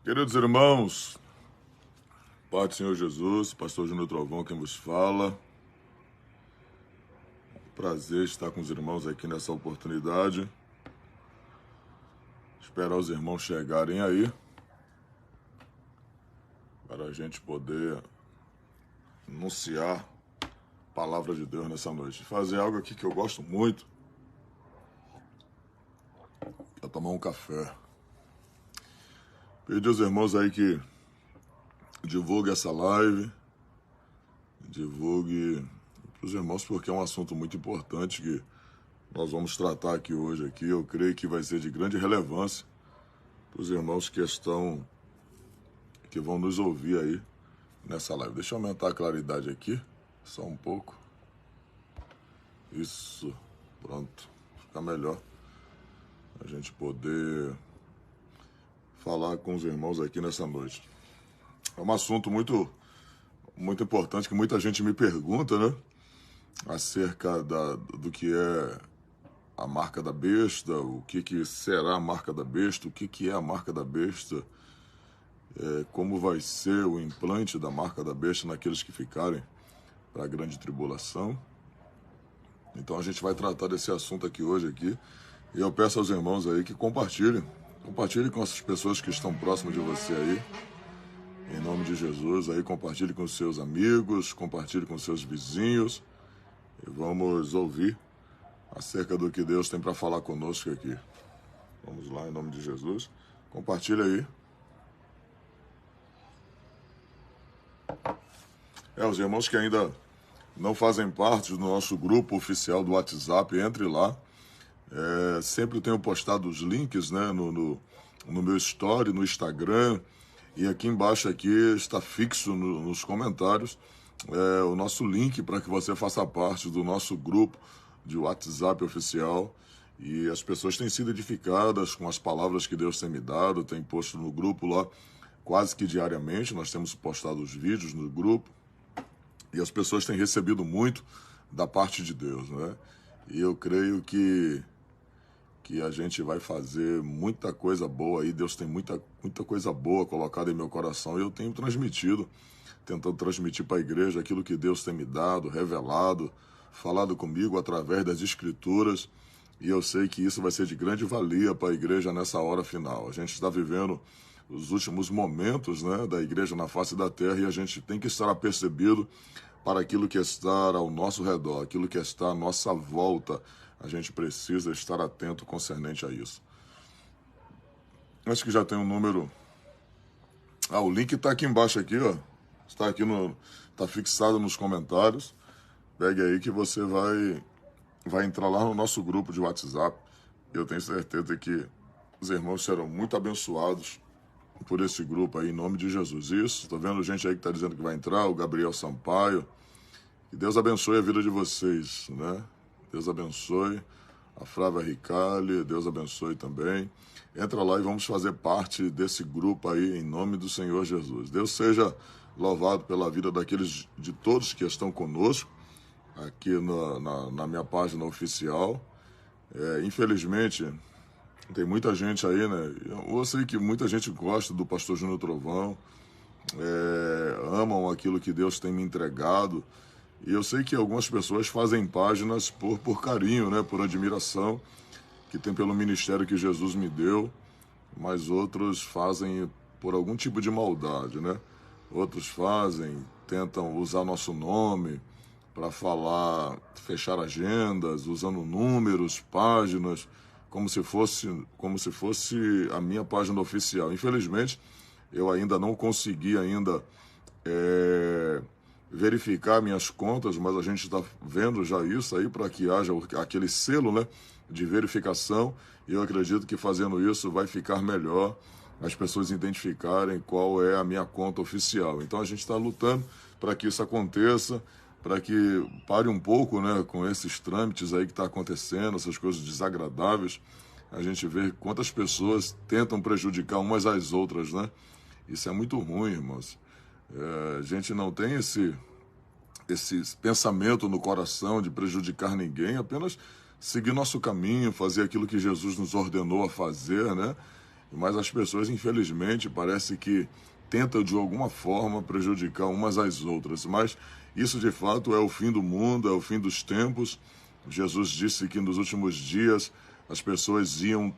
Queridos irmãos, Pai do Senhor Jesus, Pastor Júnior Trovão quem vos fala. Prazer estar com os irmãos aqui nessa oportunidade. Esperar os irmãos chegarem aí para a gente poder anunciar a palavra de Deus nessa noite. Fazer algo aqui que eu gosto muito, é tomar um café. Pedir aos irmãos aí que divulgue essa live, divulgue para os irmãos, porque é um assunto muito importante que nós vamos tratar aqui hoje. Eu creio que vai ser de grande relevância para os irmãos que vão nos ouvir aí nessa live. Deixa eu aumentar a claridade aqui, só um pouco. Isso, pronto, fica melhor a gente poder falar com os irmãos aqui nessa noite. É um assunto muito importante que muita gente me pergunta, né? Acerca do que é a marca da besta, o que será a marca da besta, o que é a marca da besta, como vai ser o implante da marca da besta naqueles que ficarem para a grande tribulação. Então a gente vai tratar desse assunto aqui hoje e eu peço aos irmãos aí que compartilhem com essas pessoas que estão próximas de você aí, em nome de Jesus. Aí compartilhe com seus amigos, compartilhe com seus vizinhos e vamos ouvir acerca do que Deus tem para falar conosco aqui. Vamos lá, em nome de Jesus. Compartilhe aí. Os irmãos que ainda não fazem parte do nosso grupo oficial do WhatsApp, entre lá. Sempre tenho postado os links, né, no meu story, no Instagram, e aqui embaixo está fixo nos comentários o nosso link para que você faça parte do nosso grupo de WhatsApp oficial. E as pessoas têm sido edificadas com as palavras que Deus tem me dado, tem posto no grupo lá quase que diariamente. Nós temos postado os vídeos no grupo e as pessoas têm recebido muito da parte de Deus, né? E eu creio que a gente vai fazer muita coisa boa aí. Deus tem muita coisa boa colocada em meu coração e eu tenho tentando transmitir para a igreja aquilo que Deus tem me dado, revelado, falado comigo através das Escrituras, e eu sei que isso vai ser de grande valia para a igreja nessa hora final. A gente está vivendo os últimos momentos, né, da igreja na face da terra, e a gente tem que estar apercebido para aquilo que está ao nosso redor, aquilo que está à nossa volta. A gente precisa estar atento concernente a isso. Acho que já tem um número. O link está aqui embaixo aqui, ó. Está fixado nos comentários. Pegue aí que você vai entrar lá no nosso grupo de WhatsApp. Eu tenho certeza que os irmãos serão muito abençoados por esse grupo aí, em nome de Jesus. Isso, tô vendo gente aí que está dizendo que vai entrar, o Gabriel Sampaio. Que Deus abençoe a vida de vocês, né? Deus abençoe a Flávia Ricalli, Deus abençoe também. Entra lá e vamos fazer parte desse grupo aí, em nome do Senhor Jesus. Deus seja louvado pela vida de todos que estão conosco aqui na minha página oficial. Infelizmente, tem muita gente aí, né? Eu sei que muita gente gosta do Pastor Júnior Trovão, amam aquilo que Deus tem me entregado. E eu sei que algumas pessoas fazem páginas por carinho, né? Por admiração que tem pelo ministério que Jesus me deu, mas outros fazem por algum tipo de maldade, né? Outros tentam usar nosso nome para fechar agendas, usando números, páginas, como se fosse a minha página oficial. Infelizmente, eu ainda não consegui verificar minhas contas, mas a gente está vendo já isso aí para que haja aquele selo, né, de verificação, e eu acredito que fazendo isso vai ficar melhor as pessoas identificarem qual é a minha conta oficial. Então a gente está lutando para que isso aconteça, para que pare um pouco, né, com esses trâmites aí que está acontecendo, essas coisas desagradáveis. A gente vê quantas pessoas tentam prejudicar umas às outras, né? Isso é muito ruim, irmãos. A gente não tem esse pensamento no coração de prejudicar ninguém, apenas seguir nosso caminho, fazer aquilo que Jesus nos ordenou a fazer, né? mas as pessoas, infelizmente, parece que tentam de alguma forma prejudicar umas às outras. Mas isso, de fato, é o fim do mundo, é o fim dos tempos. Jesus disse que nos últimos dias as pessoas iam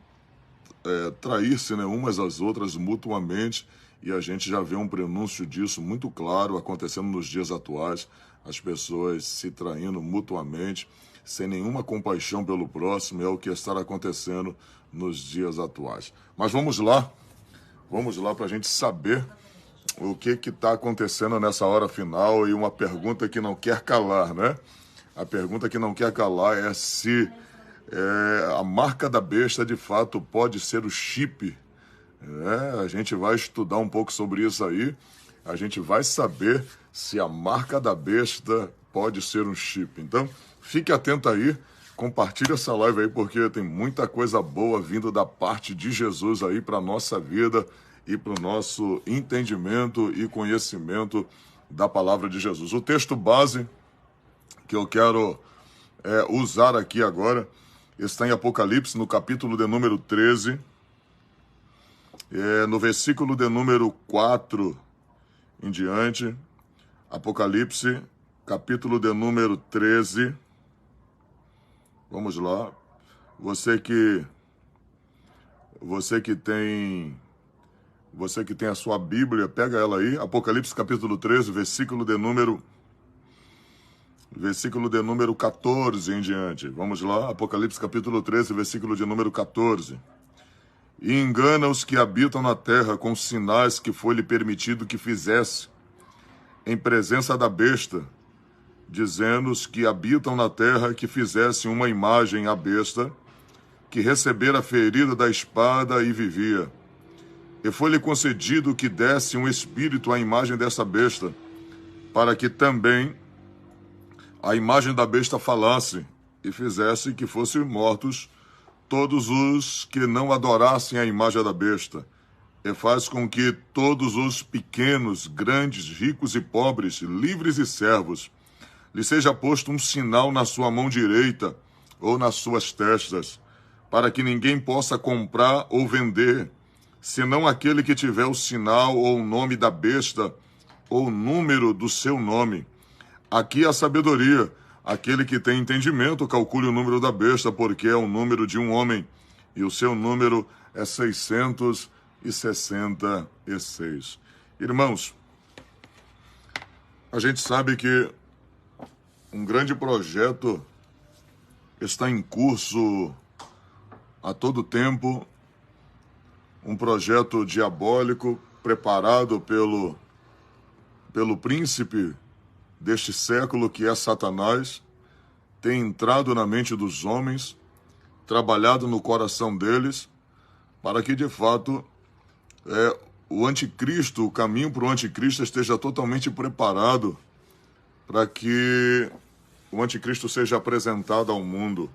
trair-se, né, umas às outras mutuamente, e a gente já vê um prenúncio disso muito claro acontecendo nos dias atuais, as pessoas se traindo mutuamente, sem nenhuma compaixão pelo próximo, é o que está acontecendo nos dias atuais. Mas vamos lá para a gente saber o que está acontecendo nessa hora final, e uma pergunta que não quer calar, né? A pergunta que não quer calar é se a marca da besta, de fato, pode ser o chip. A gente vai estudar um pouco sobre isso aí. A gente vai saber se a marca da besta pode ser um chip. Então, fique atento aí. Compartilhe essa live aí, porque tem muita coisa boa vindo da parte de Jesus aí para a nossa vida e para o nosso entendimento e conhecimento da palavra de Jesus. O texto base que eu quero usar aqui agora está em Apocalipse, no capítulo de número 13, no versículo de número 4 em diante. Apocalipse, capítulo de número 13. Vamos lá. Você que tem a sua Bíblia, pega ela aí. Apocalipse, capítulo 13, versículo de número 14 em diante. Vamos lá, Apocalipse capítulo 13, versículo de número 14. E engana os que habitam na terra com sinais que foi-lhe permitido que fizesse, em presença da besta, dizendo os que habitam na terra que fizessem uma imagem à besta, que recebera a ferida da espada e vivia. E foi-lhe concedido que desse um espírito à imagem dessa besta, para que também a imagem da besta falasse e fizesse que fossem mortos todos os que não adorassem a imagem da besta, e faz com que todos os pequenos, grandes, ricos e pobres, livres e servos, lhe seja posto um sinal na sua mão direita ou nas suas testas, para que ninguém possa comprar ou vender, senão aquele que tiver o sinal ou o nome da besta ou o número do seu nome. Aqui a sabedoria. Aquele que tem entendimento, calcule o número da besta, porque é o número de um homem, e o seu número é 666. Irmãos, a gente sabe que um grande projeto está em curso a todo tempo, um projeto diabólico preparado pelo príncipe deste século, que é Satanás, tem entrado na mente dos homens, trabalhado no coração deles, para que, de fato, o anticristo, o caminho para o anticristo esteja totalmente preparado para que o anticristo seja apresentado ao mundo.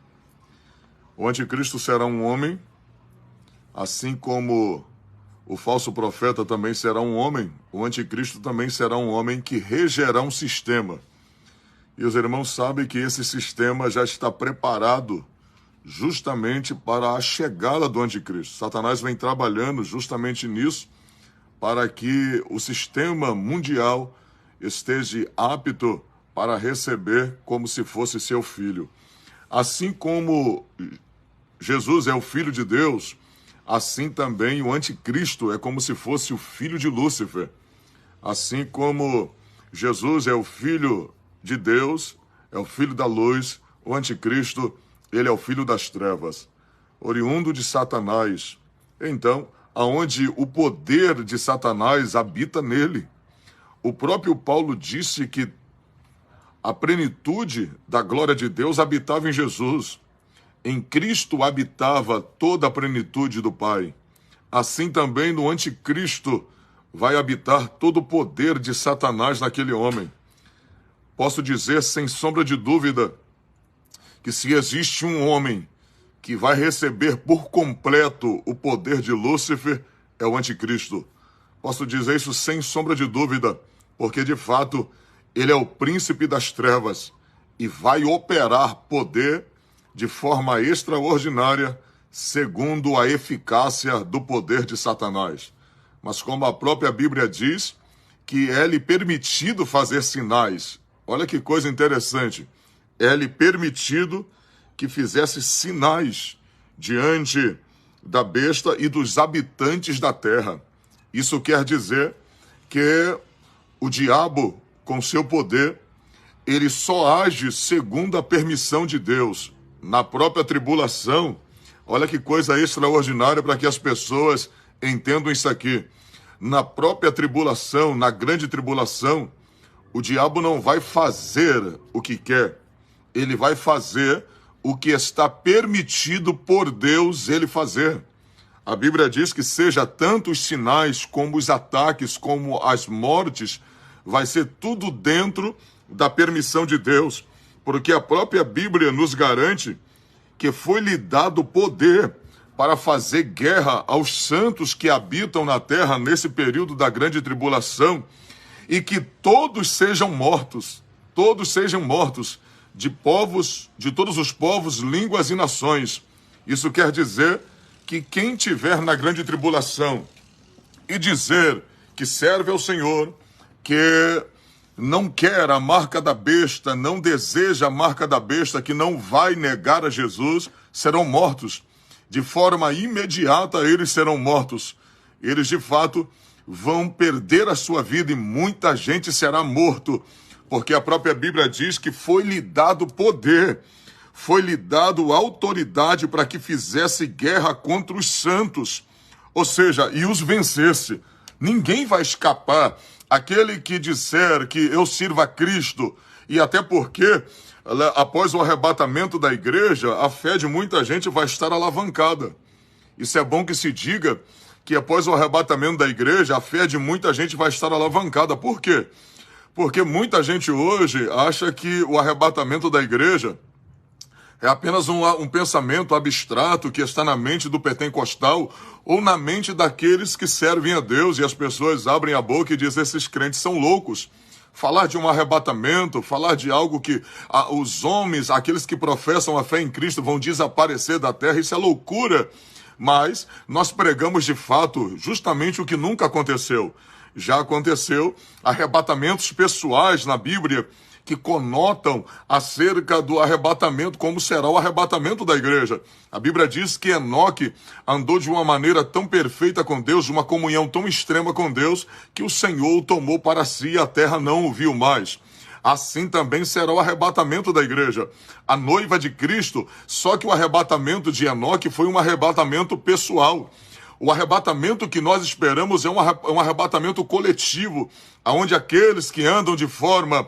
O anticristo será um homem, assim como o falso profeta também será um homem, o anticristo também será um homem que regerá um sistema. E os irmãos sabem que esse sistema já está preparado justamente para a chegada do anticristo. Satanás vem trabalhando justamente nisso, para que o sistema mundial esteja apto para receber como se fosse seu filho. Assim como Jesus é o Filho de Deus, assim também o anticristo é como se fosse o filho de Lúcifer. Assim como Jesus é o Filho de Deus, é o Filho da luz, o anticristo, ele é o filho das trevas, oriundo de Satanás. Então, aonde o poder de Satanás habita nele. O próprio Paulo disse que a plenitude da glória de Deus habitava em Jesus. Em Cristo habitava toda a plenitude do Pai. Assim também no anticristo vai habitar todo o poder de Satanás naquele homem. Posso dizer sem sombra de dúvida que se existe um homem que vai receber por completo o poder de Lúcifer, é o anticristo. Posso dizer isso sem sombra de dúvida, porque de fato ele é o príncipe das trevas e vai operar poder de forma extraordinária segundo a eficácia do poder de Satanás. Mas como a própria Bíblia diz, que é-lhe permitido fazer sinais. Olha que coisa interessante. É-lhe permitido que fizesse sinais diante da besta e dos habitantes da terra. Isso quer dizer que o diabo, com seu poder, ele só age segundo a permissão de Deus. Na própria tribulação, olha que coisa extraordinária para que as pessoas entendam isso aqui. Na própria tribulação, na grande tribulação, o diabo não vai fazer o que quer. Ele vai fazer o que está permitido por Deus ele fazer. A Bíblia diz que seja tanto os sinais como os ataques, como as mortes, vai ser tudo dentro da permissão de Deus. Porque a própria Bíblia nos garante que foi-lhe dado poder para fazer guerra aos santos que habitam na terra nesse período da grande tribulação, e que todos sejam mortos, de povos, de todos os povos, línguas e nações. Isso quer dizer que quem tiver na grande tribulação e dizer que serve ao Senhor, que não quer a marca da besta, não deseja a marca da besta, que não vai negar a Jesus, serão mortos. De forma imediata eles serão mortos. Eles de fato vão perder a sua vida e muita gente será morto, porque a própria Bíblia diz que foi-lhe dado poder, foi-lhe dado autoridade para que fizesse guerra contra os santos, ou seja, e os vencesse. Ninguém vai escapar. Aquele que disser que eu sirvo a Cristo, e até porque após o arrebatamento da igreja, a fé de muita gente vai estar alavancada. Isso é bom que se diga, que após o arrebatamento da igreja, a fé de muita gente vai estar alavancada. Por quê? Porque muita gente hoje acha que o arrebatamento da igreja é apenas um pensamento abstrato que está na mente do pentecostal ou na mente daqueles que servem a Deus, e as pessoas abrem a boca e dizem: esses crentes são loucos. Falar de um arrebatamento, falar de algo que os homens, aqueles que professam a fé em Cristo, vão desaparecer da terra, isso é loucura. Mas nós pregamos de fato justamente o que nunca aconteceu. Já aconteceu arrebatamentos pessoais na Bíblia que conotam acerca do arrebatamento, como será o arrebatamento da igreja. A Bíblia diz que Enoque andou de uma maneira tão perfeita com Deus, de uma comunhão tão extrema com Deus, que o Senhor o tomou para si e a terra não o viu mais. Assim também será o arrebatamento da igreja, a noiva de Cristo, só que o arrebatamento de Enoque foi um arrebatamento pessoal. O arrebatamento que nós esperamos é um arrebatamento coletivo, onde aqueles que andam de forma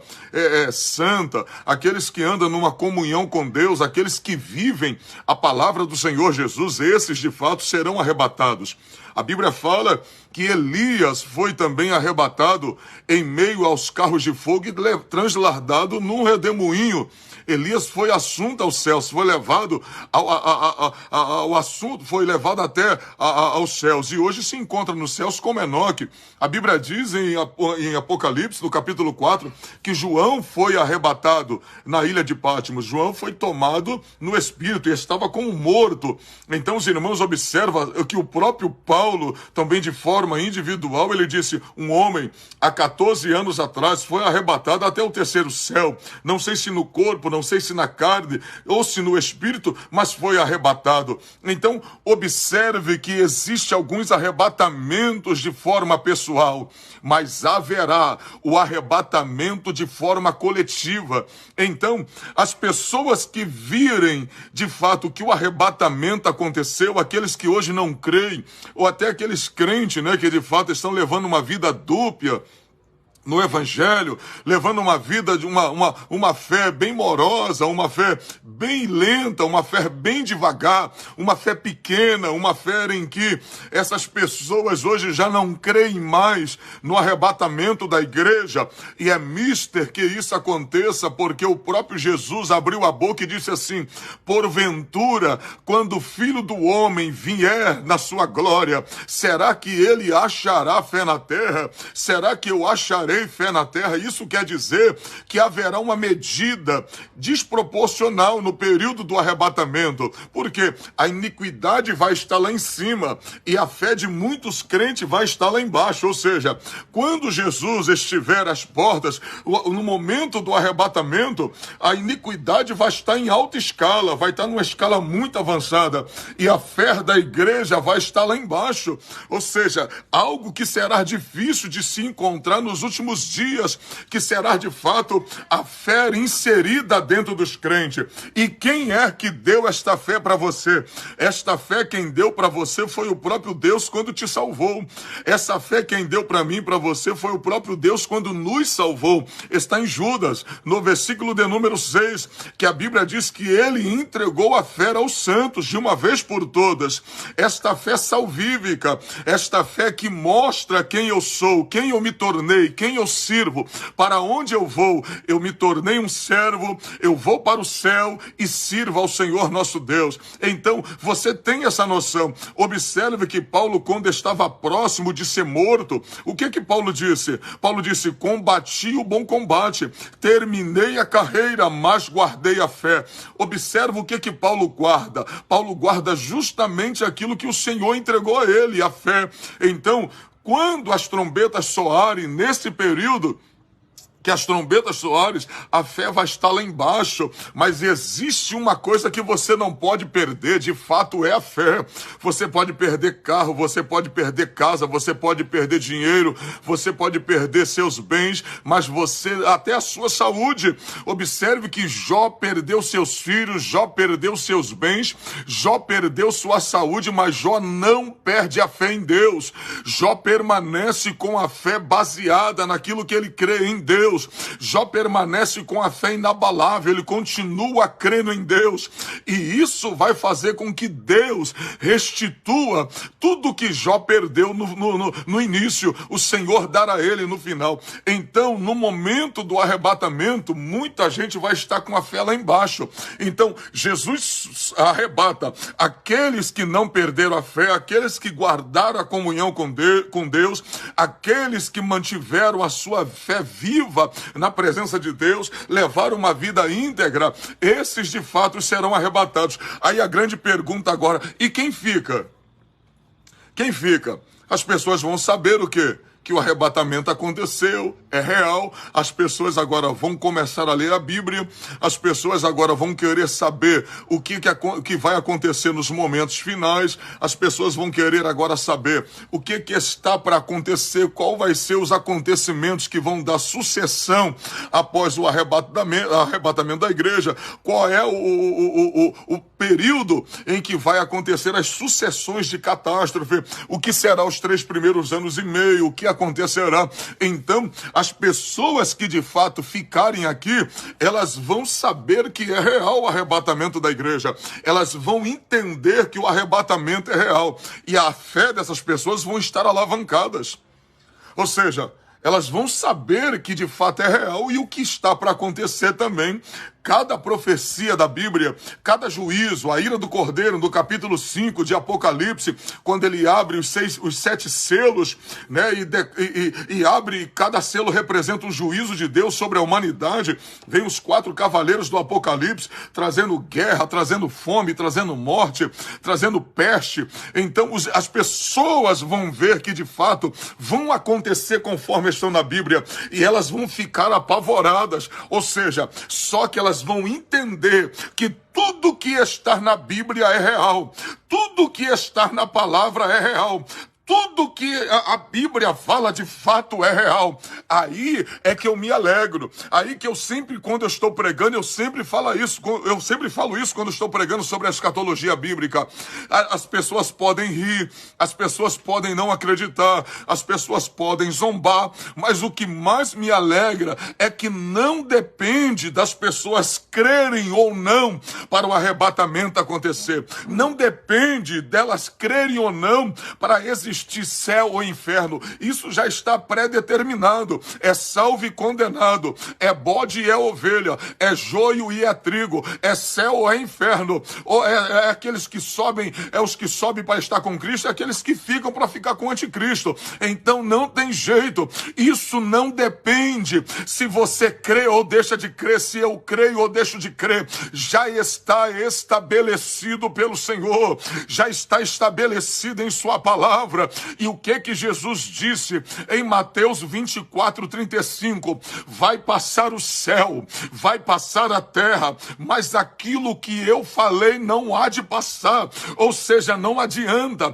santa, aqueles que andam numa comunhão com Deus, aqueles que vivem a palavra do Senhor Jesus, esses de fato serão arrebatados. A Bíblia fala que Elias foi também arrebatado em meio aos carros de fogo e transladado num redemoinho. Elias foi assunto aos céus, foi levado ao assunto, foi levado até aos céus, e hoje se encontra nos céus como Enoque. A Bíblia diz em Apocalipse, no capítulo 4, que João foi arrebatado na ilha de Patmos. João foi tomado no espírito e estava como morto. Então os irmãos observam que o próprio Paulo, também de forma individual, ele disse: um homem há 14 anos atrás foi arrebatado até o terceiro céu, não sei se no corpo, não sei se na carne ou se no espírito, mas foi arrebatado. Então, observe que existe alguns arrebatamentos de forma pessoal, mas haverá o arrebatamento de forma coletiva. Então, as pessoas que virem de fato que o arrebatamento aconteceu, aqueles que hoje não creem, ou até aqueles crentes, que de fato estão levando uma vida dúbia no evangelho, levando uma vida de uma fé bem morosa, uma fé bem lenta, uma fé bem devagar, uma fé pequena, uma fé em que essas pessoas hoje já não creem mais no arrebatamento da igreja, e é mister que isso aconteça, porque o próprio Jesus abriu a boca e disse assim: porventura, quando o Filho do Homem vier na sua glória, será que ele achará fé na terra? Será que eu acharei farei fé na terra. Isso quer dizer que haverá uma medida desproporcional no período do arrebatamento, porque a iniquidade vai estar lá em cima e a fé de muitos crentes vai estar lá embaixo. Ou seja, quando Jesus estiver às portas, no momento do arrebatamento, a iniquidade vai estar em alta escala, vai estar numa escala muito avançada, e a fé da igreja vai estar lá embaixo. Ou seja, algo que será difícil de se encontrar nos últimos dias, que será de fato a fé inserida dentro dos crentes. E quem é que deu esta fé para você? Esta fé quem deu para você foi o próprio Deus quando te salvou. Essa fé quem deu para mim e para você foi o próprio Deus quando nos salvou. Está em Judas, no versículo de número 6, que a Bíblia diz que ele entregou a fé aos santos de uma vez por todas. Esta fé salvífica, esta fé que mostra quem eu sou, quem eu me tornei, quem eu sirvo, para onde eu vou. Eu me tornei um servo, eu vou para o céu e sirvo ao Senhor nosso Deus. Então, você tem essa noção. Observe que Paulo, quando estava próximo de ser morto, o que Paulo disse? Paulo disse: combati o bom combate, terminei a carreira, mas guardei a fé. Observe o que Paulo guarda. Paulo guarda justamente aquilo que o Senhor entregou a ele, a fé. Então, quando as trombetas soarem nesse período, que as trombetas soarem, a fé vai estar lá embaixo, mas existe uma coisa que você não pode perder, de fato é a fé. Você pode perder carro, você pode perder casa, você pode perder dinheiro, você pode perder seus bens, mas até a sua saúde. Observe que Jó perdeu seus filhos, Jó perdeu seus bens, Jó perdeu sua saúde, mas Jó não perde a fé em Deus. Jó permanece com a fé baseada naquilo que ele crê em Deus. Jó permanece com a fé inabalável, ele continua crendo em Deus, e isso vai fazer com que Deus restitua tudo que Jó perdeu no início, o Senhor dará a ele no final. Então, no momento do arrebatamento, muita gente vai estar com a fé lá embaixo. Então, Jesus arrebata aqueles que não perderam a fé, aqueles que guardaram a comunhão com Deus, aqueles que mantiveram a sua fé viva na presença de Deus, levaram uma vida íntegra. Esses de fato serão arrebatados. Aí a grande pergunta agora: e quem fica? Quem fica? As pessoas vão saber o quê? Que o arrebatamento aconteceu, é real. As pessoas agora vão começar a ler a Bíblia, as pessoas agora vão querer saber o que vai acontecer nos momentos finais, as pessoas vão querer agora saber o que está para acontecer, qual vai ser os acontecimentos que vão dar sucessão após o arrebatamento da igreja, qual é o período em que vai acontecer as sucessões de catástrofe, o que será os 3 primeiros anos e meio, o que acontecerá. Então, as pessoas que de fato ficarem aqui, elas vão saber que é real o arrebatamento da igreja, elas vão entender que o arrebatamento é real, e a fé dessas pessoas vão estar alavancadas. Ou seja, elas vão saber que de fato é real e o que está para acontecer também. Cada profecia da Bíblia, cada juízo, a ira do Cordeiro, no capítulo 5 de Apocalipse, quando ele abre os 7 selos, né, e abre, cada selo representa um juízo de Deus sobre a humanidade. Vem os 4 cavaleiros do Apocalipse, trazendo guerra, trazendo fome, trazendo morte, trazendo peste. Então as pessoas vão ver que de fato vão acontecer conforme estão na Bíblia, e elas vão ficar apavoradas. Ou seja, só que elas vão entender que tudo que está na Bíblia é real, tudo que está na palavra é real, tudo que a Bíblia fala de fato é real. Aí é que eu me alegro. Aí que eu sempre, quando eu estou pregando, eu sempre falo isso quando estou pregando sobre a escatologia bíblica. As pessoas podem rir, as pessoas podem não acreditar, as pessoas podem zombar, mas o que mais me alegra é que não depende das pessoas crerem ou não para o arrebatamento acontecer. Não depende delas crerem ou não para existir existir céu ou inferno. Isso já está pré-determinado. É salvo e condenado. É bode e é ovelha. É joio e é trigo. É céu ou é inferno. Ou é aqueles que sobem, é os que sobem para estar com Cristo, é aqueles que ficam para ficar com o anticristo. Então não tem jeito. Isso não depende se você crê ou deixa de crer, se eu creio ou deixo de crer. Já está estabelecido pelo Senhor. Já está estabelecido em sua palavra. E o que Jesus disse em Mateus 24:35? Vai passar o céu, vai passar a terra, mas aquilo que eu falei não há de passar. Ou seja, não adianta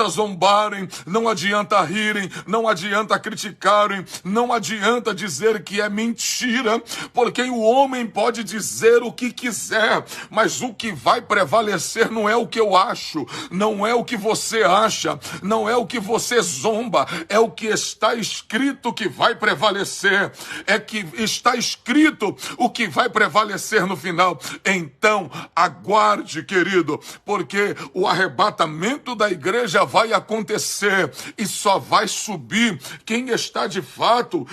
zombarem, não adianta rirem, não adianta criticarem, não adianta dizer que é mentira, porque o homem pode dizer o que quiser, mas o que vai prevalecer não é o que eu acho, não é o que você acha, não é o que você zomba, é o que está escrito que vai prevalecer, é que está escrito o que vai prevalecer no final. Então, aguarde, querido, porque o arrebatamento da igreja vai acontecer e só vai subir quem está de fato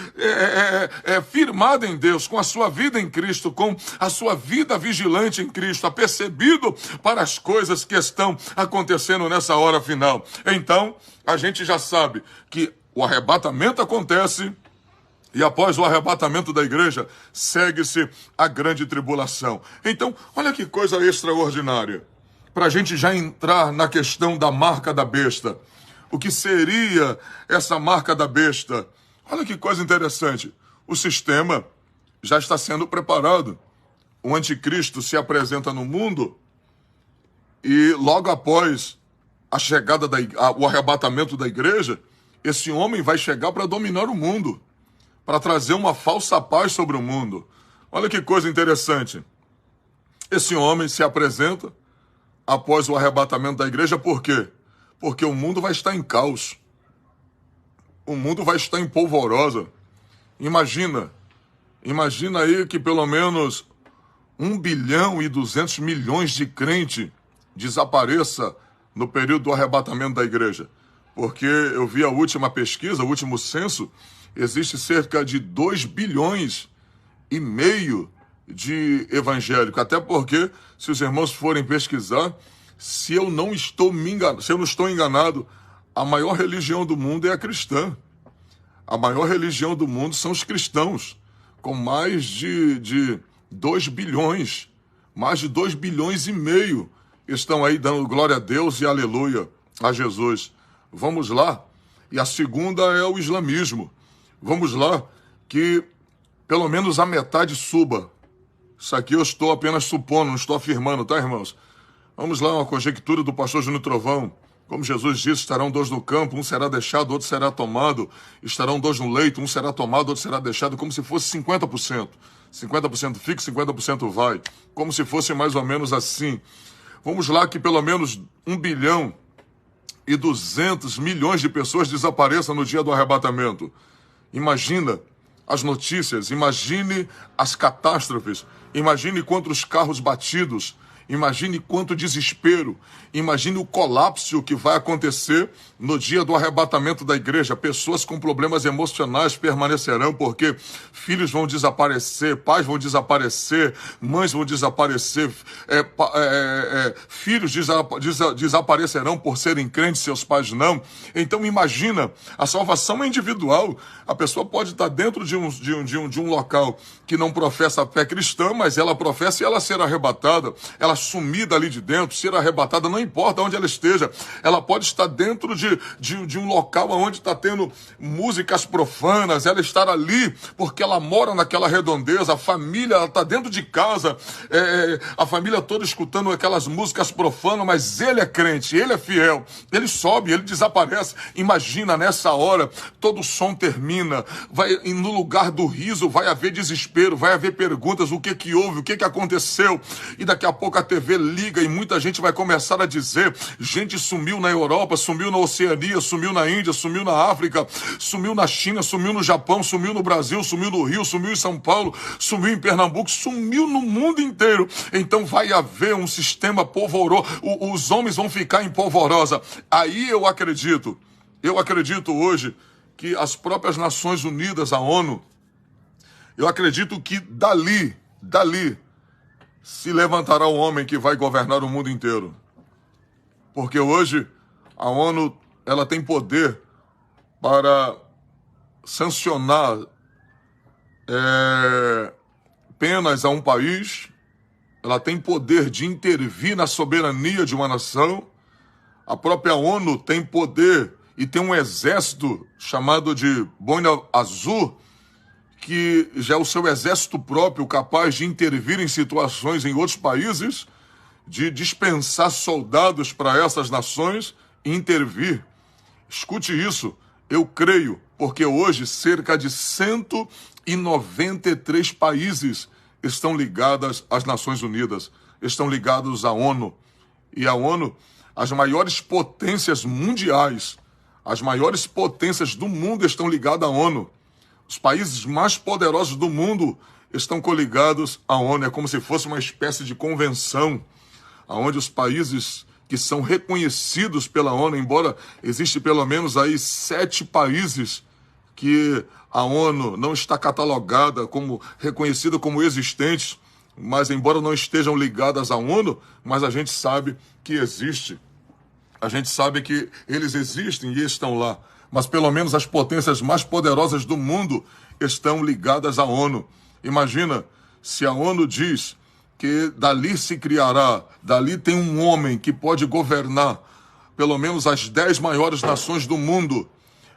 firmado em Deus, com a sua vida em Cristo, com a sua vida vigilante em Cristo, apercebido para as coisas que estão acontecendo nessa hora final. Então, a gente já sabe que o arrebatamento acontece e após o arrebatamento da igreja, segue-se a grande tribulação. Então, olha que coisa extraordinária. Para a gente já entrar na questão da marca da besta. O que seria essa marca da besta? Olha que coisa interessante. O sistema já está sendo preparado. O anticristo se apresenta no mundo e logo após a chegada o arrebatamento da igreja, esse homem vai chegar para dominar o mundo, para trazer uma falsa paz sobre o mundo. Olha que coisa interessante. Esse homem se apresenta após o arrebatamento da igreja, por quê? Porque o mundo vai estar em caos. O mundo vai estar em polvorosa. Imagina aí que pelo menos 1,2 bilhão de crentes desapareça no período do arrebatamento da igreja. Porque eu vi a última pesquisa, o último censo, existe cerca de 2,5 bilhões de evangélicos. Até porque, se os irmãos forem pesquisar, se eu não estou enganado, a maior religião do mundo é a cristã. A maior religião do mundo são os cristãos, com mais de 2 bilhões, mais de 2,5 bilhões estão aí dando glória a Deus e aleluia a Jesus. Vamos lá. E a segunda é o islamismo. Vamos lá, que pelo menos a metade suba. Isso aqui eu estou apenas supondo, não estou afirmando, tá, irmãos? Vamos lá, uma conjectura do pastor Júnior Trovão. Como Jesus disse, estarão 2 no campo, um será deixado, outro será tomado. Estarão 2 no leito, um será tomado, outro será deixado, como se fosse 50%. 50% fica, 50% vai. Como se fosse mais ou menos assim. Vamos lá, que pelo menos 1,2 bilhão de pessoas desapareçam no dia do arrebatamento. Imagina as notícias, imagine as catástrofes, imagine quantos carros batidos, imagine quanto desespero, imagine o colapso que vai acontecer no dia do arrebatamento da igreja. Pessoas com problemas emocionais permanecerão, porque filhos vão desaparecer, pais vão desaparecer, mães vão desaparecer, filhos desaparecerão por serem crentes, seus pais não. Então imagina, a salvação é individual. A pessoa pode estar dentro de um local que não professa a fé cristã, mas ela professa e ela será arrebatada. Ela sumir dali de dentro, ser arrebatada, não importa onde ela esteja. Ela pode estar dentro de um local onde está tendo músicas profanas, ela estar ali porque ela mora naquela redondeza, a família, ela está dentro de casa, a família toda escutando aquelas músicas profanas, mas ele é crente, ele é fiel, ele sobe, ele desaparece. Imagina, nessa hora, todo o som termina, no lugar do riso vai haver desespero, vai haver perguntas, o que houve, o que aconteceu, e daqui a pouco a TV liga e muita gente vai começar a dizer, gente sumiu na Europa, sumiu na Oceania, sumiu na Índia, sumiu na África, sumiu na China, sumiu no Japão, sumiu no Brasil, sumiu no Rio, sumiu em São Paulo, sumiu em Pernambuco, sumiu no mundo inteiro. Então vai haver um sistema polvoroso, os homens vão ficar em polvorosa. Aí eu acredito hoje que as próprias Nações Unidas, a ONU, eu acredito que dali se levantará o homem que vai governar o mundo inteiro. Porque hoje a ONU, ela tem poder para sancionar penas a um país, ela tem poder de intervir na soberania de uma nação. A própria ONU tem poder e tem um exército chamado de Boina Azul, que já é o seu exército próprio, capaz de intervir em situações em outros países, de dispensar soldados para essas nações e intervir. Escute isso, eu creio, porque hoje cerca de 193 países estão ligados às Nações Unidas, estão ligados à ONU. E a ONU, as maiores potências mundiais, as maiores potências do mundo estão ligadas à ONU. Os países mais poderosos do mundo estão coligados à ONU. É como se fosse uma espécie de convenção, onde os países que são reconhecidos pela ONU, embora existe pelo menos aí 7 países que a ONU não está catalogada como reconhecida como existentes, mas embora não estejam ligadas à ONU, mas a gente sabe que existe. A gente sabe que eles existem e estão lá. Mas pelo menos as potências mais poderosas do mundo estão ligadas à ONU. Imagina, se a ONU diz que dali se criará, dali tem um homem que pode governar pelo menos as 10 maiores nações do mundo,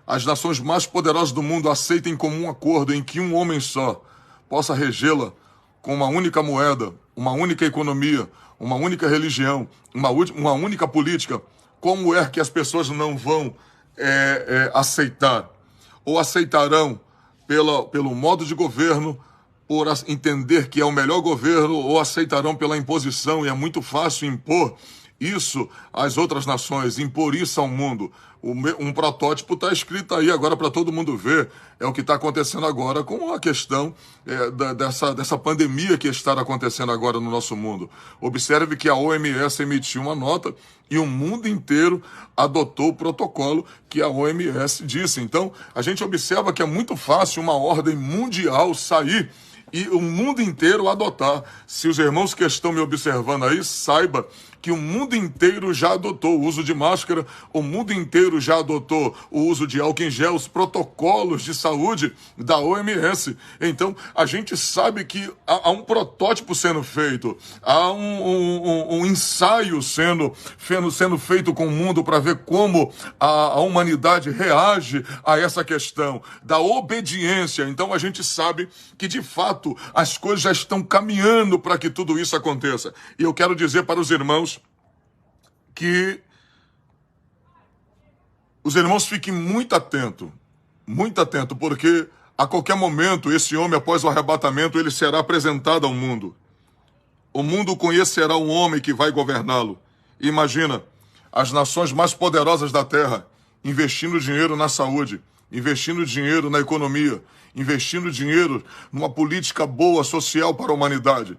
as nações mais poderosas do mundo aceitem como um acordo em que um homem só possa regê-la com uma única moeda, uma única economia, uma única religião, uma única política. Como é que as pessoas não vão aceitar? Ou aceitarão pelo modo de governo, por entender que é o melhor governo, ou aceitarão pela imposição, e é muito fácil impor isso às outras nações, impor isso ao mundo. Um protótipo está escrito aí agora para todo mundo ver. É o que está acontecendo agora com a questão dessa pandemia que está acontecendo agora no nosso mundo. Observe que a OMS emitiu uma nota e o mundo inteiro adotou o protocolo que a OMS disse. Então, a gente observa que é muito fácil uma ordem mundial sair e o mundo inteiro adotar. Se os irmãos que estão me observando aí, saiba que o mundo inteiro já adotou o uso de máscara, o mundo inteiro já adotou o uso de álcool em gel, os protocolos de saúde da OMS. Então, a gente sabe que há um protótipo sendo feito, há um ensaio sendo feito com o mundo para ver como a humanidade reage a essa questão da obediência. Então, a gente sabe que, de fato, as coisas já estão caminhando para que tudo isso aconteça. E eu quero dizer para os irmãos que os irmãos fiquem muito atentos, porque a qualquer momento esse homem, após o arrebatamento, ele será apresentado ao mundo. O mundo conhecerá um homem que vai governá-lo. Imagina, as nações mais poderosas da terra investindo dinheiro na saúde, investindo dinheiro na economia, investindo dinheiro numa política boa, social para a humanidade.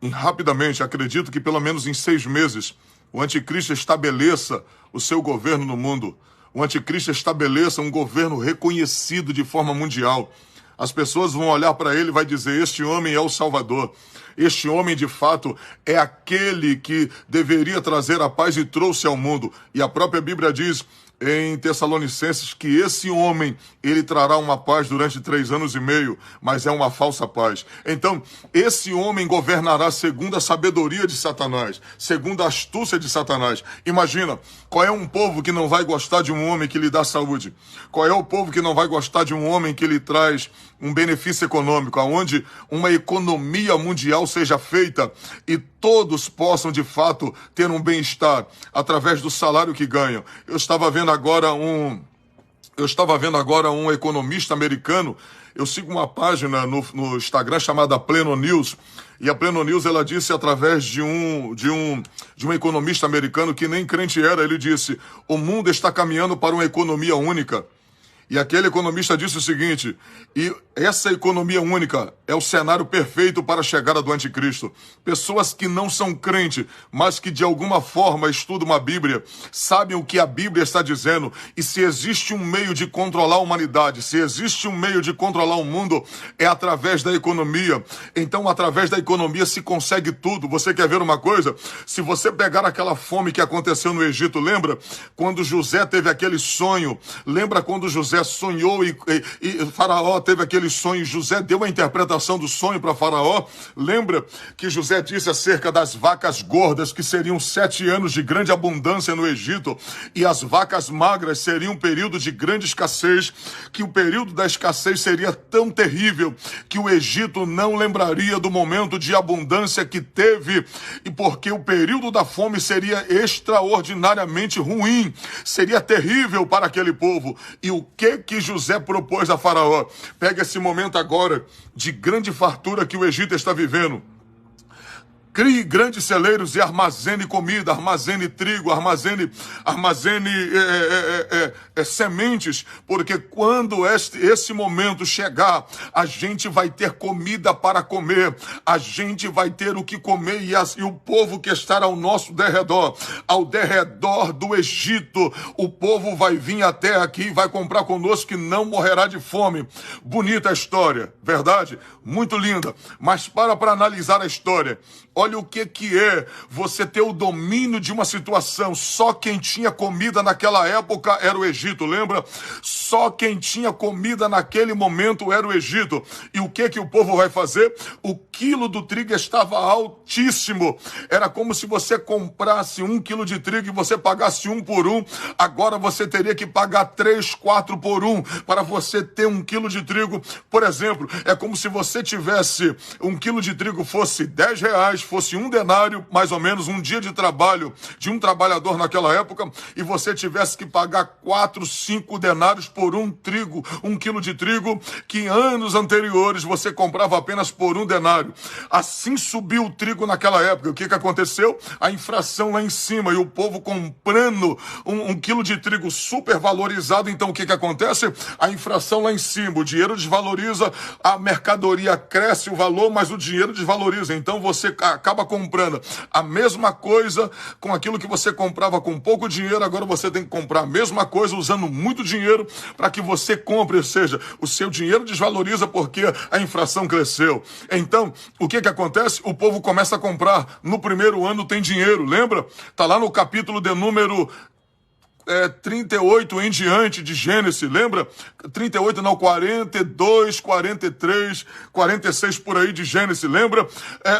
E rapidamente, acredito que pelo menos em 6 meses, o anticristo estabeleça o seu governo no mundo. O anticristo estabeleça um governo reconhecido de forma mundial. As pessoas vão olhar para ele e vai dizer, este homem é o Salvador. Este homem, de fato, é aquele que deveria trazer a paz e trouxe ao mundo. E a própria Bíblia diz em Tessalonicenses que esse homem, ele trará uma paz durante 3 anos e meio, mas é uma falsa paz. Então, esse homem governará segundo a sabedoria de Satanás, segundo a astúcia de Satanás. Imagina, qual é um povo que não vai gostar de um homem que lhe dá saúde? Qual é o povo que não vai gostar de um homem que lhe traz um benefício econômico, onde uma economia mundial seja feita e todos possam, de fato, ter um bem-estar através do salário que ganham? Eu estava vendo agora Eu estava vendo agora um economista americano. Eu sigo uma página no Instagram chamada Pleno News. E a Pleno News, ela disse através de um economista americano que nem crente era, ele disse: o mundo está caminhando para uma economia única. E aquele economista disse o seguinte: e essa economia única é o cenário perfeito para a chegada do anticristo. Pessoas que não são crentes, mas que de alguma forma estudam a Bíblia, sabem o que a Bíblia está dizendo, e se existe um meio de controlar a humanidade, se existe um meio de controlar o mundo, é através da economia. Então, através da economia se consegue tudo. Você quer ver uma coisa? Se você pegar aquela fome que aconteceu no Egito, lembra? Quando José teve aquele sonho, lembra quando José sonhou e Faraó teve aquele sonho, José deu a interpretação do sonho para Faraó. Lembra que José disse acerca das vacas gordas que seriam 7 anos de grande abundância no Egito, e as vacas magras seriam um período de grande escassez, que o período da escassez seria tão terrível que o Egito não lembraria do momento de abundância que teve, e porque o período da fome seria extraordinariamente ruim, seria terrível para aquele povo. E o que José propôs a Faraó? Pega esse momento agora de grande fartura que o Egito está vivendo. Crie grandes celeiros e armazene comida, armazene trigo, armazene sementes, porque quando esse momento chegar, a gente vai ter comida para comer, a gente vai ter o que comer, e o povo que está ao nosso derredor, ao derredor do Egito, o povo vai vir até aqui e vai comprar conosco, que não morrerá de fome. Bonita a história, verdade? Muito linda, mas para analisar a história, olha o que é você ter o domínio de uma situação. Só quem tinha comida naquela época era o Egito, lembra? Só quem tinha comida naquele momento era o Egito. E o que o povo vai fazer? O quilo do trigo estava altíssimo. Era como se você comprasse 1 quilo de trigo e você pagasse 1 por 1. Agora você teria que pagar 3, 4 por 1 para você ter 1 quilo de trigo. Por exemplo, é como se você tivesse 1 quilo de trigo fosse R$10, fosse um denário, mais ou menos, um dia de trabalho de um trabalhador naquela época, e você tivesse que pagar 4, 5 denários por 1 quilo de trigo, que em anos anteriores você comprava apenas por 1 denário. Assim subiu o trigo naquela época. O que aconteceu? A inflação lá em cima, e o povo comprando 1 quilo de trigo super valorizado. Então o que acontece? A inflação lá em cima, o dinheiro desvaloriza, a mercadoria cresce o valor, mas o dinheiro desvaloriza. Então você acaba comprando a mesma coisa com aquilo que você comprava com pouco dinheiro. Agora você tem que comprar a mesma coisa usando muito dinheiro para que você compre, ou seja, o seu dinheiro desvaloriza porque a inflação cresceu. Então, o que acontece? O povo começa a comprar. No primeiro ano tem dinheiro, lembra? Está lá no capítulo de número 38 em diante de Gênesis, lembra? 38 não, 42, 43, 46 por aí de Gênesis, lembra?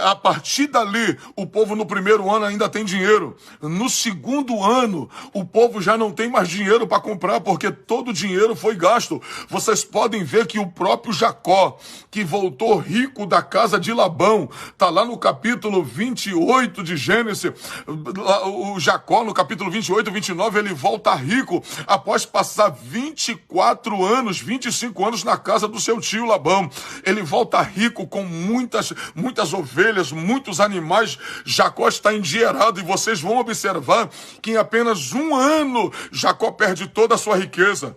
A partir dali, o povo no primeiro ano ainda tem dinheiro. No segundo ano, o povo já não tem mais dinheiro para comprar, porque todo o dinheiro foi gasto. Vocês podem ver que o próprio Jacó, que voltou rico da casa de Labão, está lá no capítulo 28 de Gênesis. O Jacó, no capítulo 28, 29, ele volta rico após passar 24 anos, 25 anos na casa do seu tio Labão. Ele volta rico com muitas ovelhas, muitos animais. Jacó está endinheirado, e vocês vão observar que em apenas 1 ano Jacó perde toda a sua riqueza.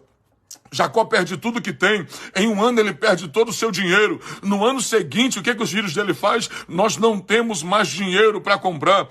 Jacó perde tudo que tem. Em 1 ano ele perde todo o seu dinheiro. No ano seguinte, o que os filhos dele fazem? Nós não temos mais dinheiro para comprar.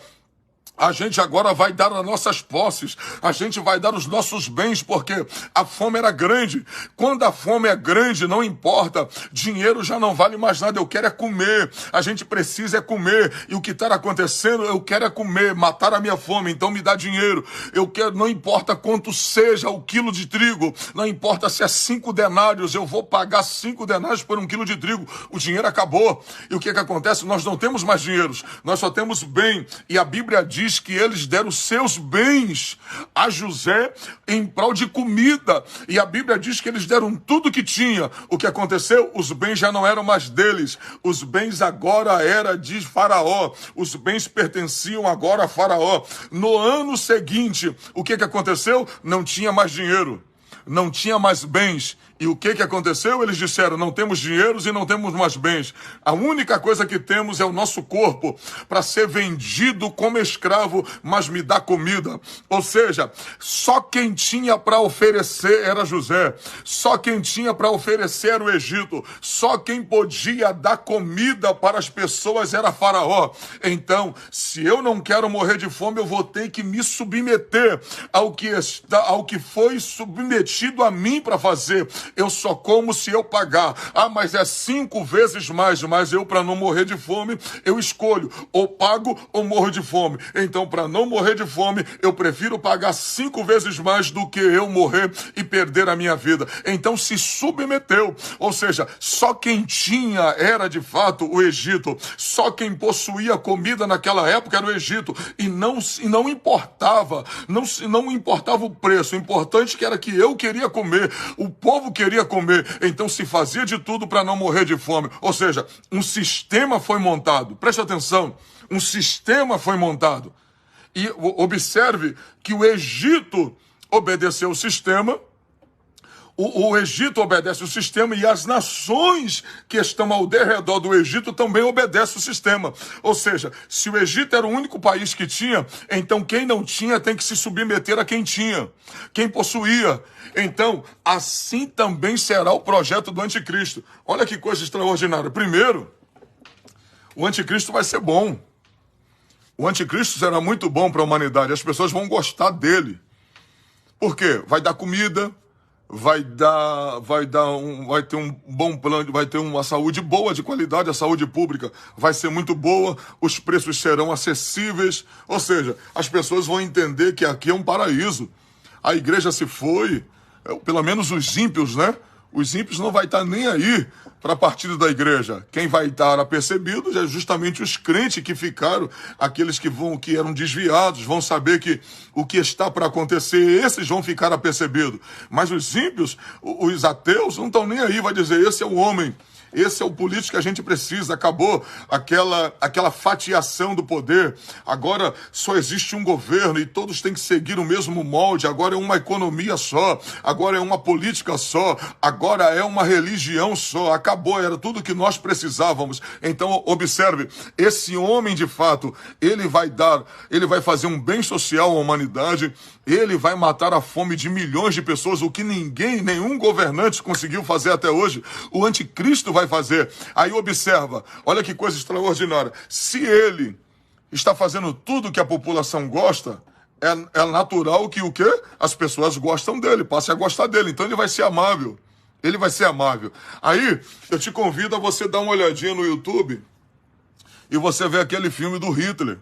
A gente agora vai dar as nossas posses, a gente vai dar os nossos bens, porque a fome era grande. Quando a fome é grande, não importa, dinheiro já não vale mais nada, eu quero é comer, a gente precisa é comer, e o que está acontecendo, eu quero é comer, matar a minha fome, então me dá dinheiro, eu quero, não importa quanto seja o quilo de trigo, não importa se é 5 denários, eu vou pagar 5 denários por 1 quilo de trigo, o dinheiro acabou. E o que acontece? Nós não temos mais dinheiros, nós só temos bem, e a Bíblia diz que eles deram seus bens a José em prol de comida. E a Bíblia diz que eles deram tudo que tinha. O que aconteceu? Os bens já não eram mais deles. Os bens agora eram de Faraó. Os bens pertenciam agora a Faraó. No ano seguinte, o que aconteceu? Não tinha mais dinheiro. não tinha mais bens. E o que aconteceu? Eles disseram, não temos dinheiros e não temos mais bens. A única coisa que temos é o nosso corpo para ser vendido como escravo, mas me dá comida. Ou seja, só quem tinha para oferecer era José. Só quem tinha para oferecer era o Egito. Só quem podia dar comida para as pessoas era Faraó. Então, se eu não quero morrer de fome, eu vou ter que me submeter ao que foi submetido a mim para fazer. Eu só como se eu pagar. Ah, mas é 5 vezes mais. Mas eu, para não morrer de fome, eu escolho. Ou pago ou morro de fome. Então, para não morrer de fome, eu prefiro pagar 5 vezes mais do que eu morrer e perder a minha vida. Então, se submeteu. Ou seja, só quem tinha era, de fato, o Egito. Só quem possuía comida naquela época era o Egito. E não importava. Não importava o preço. O importante era que eu queria comer. O povo queria comer, então se fazia de tudo para não morrer de fome. Ou seja, um sistema foi montado. Preste atenção, um sistema foi montado. E observe que o Egito obedeceu o sistema, o Egito obedece o sistema e as nações que estão ao derredor do Egito também obedecem o sistema. Ou seja, se o Egito era o único país que tinha, então quem não tinha tem que se submeter a quem tinha, quem possuía. Então, assim também será o projeto do anticristo. Olha que coisa extraordinária. Primeiro, o anticristo vai ser bom. O anticristo será muito bom para a humanidade. As pessoas vão gostar dele. Por quê? Vai dar comida, vai ter um bom plano, vai ter uma saúde boa, de qualidade, a saúde pública vai ser muito boa, os preços serão acessíveis, ou seja, as pessoas vão entender que aqui é um paraíso. A igreja se foi, pelo menos os ímpios, né? Os ímpios não vai estar nem aí para a partida da igreja. Quem vai estar apercebido é justamente os crentes que ficaram, aqueles que eram desviados, vão saber que o que está para acontecer, esses vão ficar apercebidos. Mas os ímpios, os ateus, não estão nem aí, vai dizer, esse é o homem. Esse é o político que a gente precisa. Acabou aquela fatiação do poder. Agora só existe um governo e todos têm que seguir o mesmo molde. Agora é uma economia só. Agora é uma política só. Agora é uma religião só. Acabou, era tudo que nós precisávamos. Então, observe, esse homem de fato, ele vai fazer um bem social à humanidade. Ele vai matar a fome de milhões de pessoas, o que nenhum governante conseguiu fazer até hoje. O anticristo vai fazer. Aí observa, olha que coisa extraordinária. Se ele está fazendo tudo que a população gosta, é natural que o quê? As pessoas gostam dele, passem a gostar dele. Então ele vai ser amável. Ele vai ser amável. Aí eu te convido a você dar uma olhadinha no YouTube e você vê aquele filme do Hitler.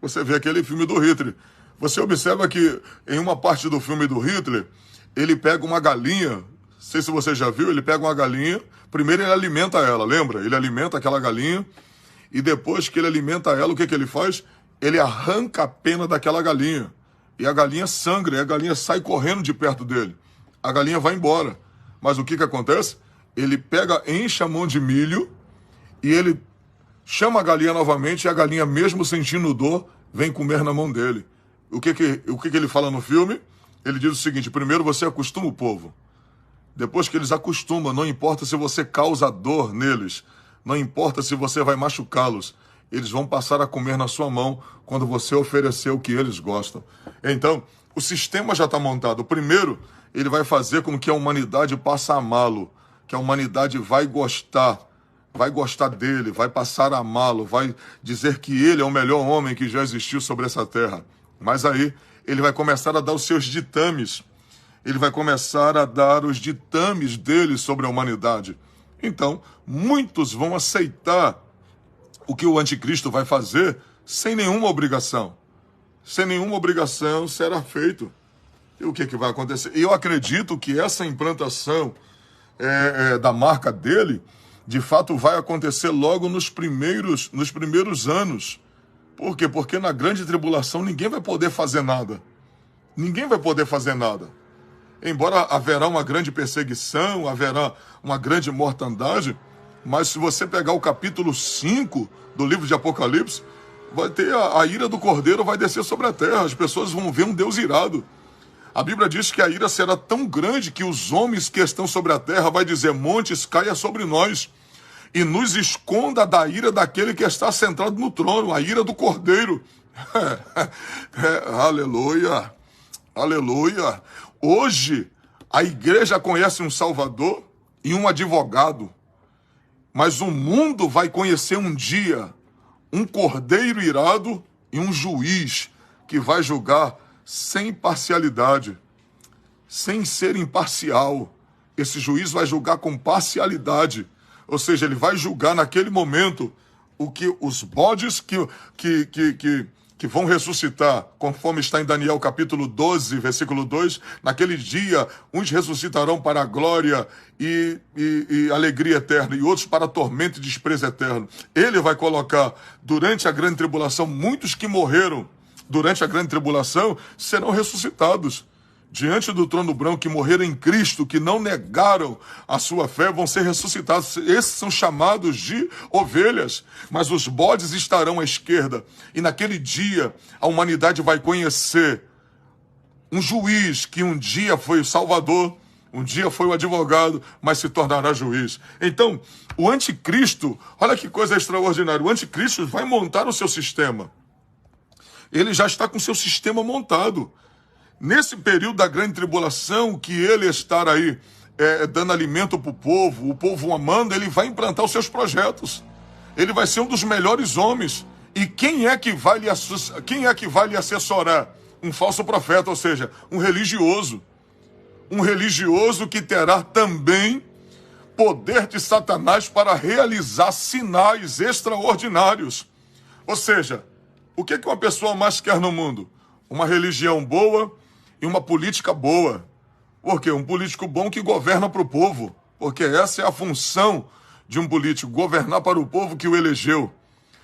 Você vê aquele filme do Hitler. Você observa que em uma parte do filme do Hitler, ele pega uma galinha, não sei se você já viu, ele pega uma galinha, primeiro ele alimenta ela, lembra? Ele alimenta aquela galinha e depois que ele alimenta ela, o que ele faz? Ele arranca a pena daquela galinha e a galinha sangra, e a galinha sai correndo de perto dele. A galinha vai embora. Mas o que acontece? Ele enche a mão de milho e ele chama a galinha novamente e a galinha, mesmo sentindo dor, vem comer na mão dele. O que ele fala no filme? Ele diz o seguinte: primeiro você acostuma o povo. Depois que eles acostumam, não importa se você causa dor neles, não importa se você vai machucá-los, eles vão passar a comer na sua mão quando você oferecer o que eles gostam. Então, o sistema já está montado. Primeiro, ele vai fazer com que a humanidade passe a amá-lo, que a humanidade vai gostar dele, vai passar a amá-lo, vai dizer que ele é o melhor homem que já existiu sobre essa terra. Mas aí ele vai começar a dar os seus ditames. Ele vai começar a dar os ditames dele sobre a humanidade. Então, muitos vão aceitar o que o anticristo vai fazer sem nenhuma obrigação. Sem nenhuma obrigação será feito. E o que vai acontecer? Eu acredito que essa implantação da marca dele, de fato, vai acontecer logo nos primeiros anos. Por quê? Porque na grande tribulação ninguém vai poder fazer nada. Ninguém vai poder fazer nada. Embora haverá uma grande perseguição, haverá uma grande mortandade, mas se você pegar o capítulo 5 do livro de Apocalipse, vai ter a ira do Cordeiro vai descer sobre a terra. As pessoas vão ver um Deus irado. A Bíblia diz que a ira será tão grande que os homens que estão sobre a terra vai dizer, montes, caia sobre nós e nos esconda da ira daquele que está sentado no trono, a ira do Cordeiro. Aleluia, aleluia. Hoje, a igreja conhece um Salvador e um advogado, mas o mundo vai conhecer um dia um Cordeiro irado e um juiz que vai julgar sem parcialidade, sem ser imparcial. Esse juiz vai julgar com parcialidade, ou seja, ele vai julgar naquele momento o que os bodes que vão ressuscitar, conforme está em Daniel capítulo 12, versículo 2, naquele dia uns ressuscitarão para a glória e alegria eterna, e outros para tormento e desprezo eterno. Ele vai colocar, durante a grande tribulação, muitos que morreram durante a grande tribulação serão ressuscitados diante do trono branco, que morreram em Cristo, que não negaram a sua fé, vão ser ressuscitados. Esses são chamados de ovelhas, mas os bodes estarão à esquerda. E naquele dia, a humanidade vai conhecer um juiz que um dia foi o Salvador, um dia foi o advogado, mas se tornará juiz. Então, o anticristo, olha que coisa extraordinária, o anticristo vai montar o seu sistema. Ele já está com o seu sistema montado. Nesse período da grande tribulação, que ele estar aí dando alimento para o povo amando, ele vai implantar os seus projetos. Ele vai ser um dos melhores homens. E quem é que vai lhe assessorar? Um falso profeta, ou seja, um religioso. Um religioso que terá também poder de Satanás para realizar sinais extraordinários. Ou seja, o que uma pessoa mais quer no mundo? Uma religião boa e uma política boa. Por quê? Um político bom que governa para o povo. Porque essa é a função de um político, governar para o povo que o elegeu.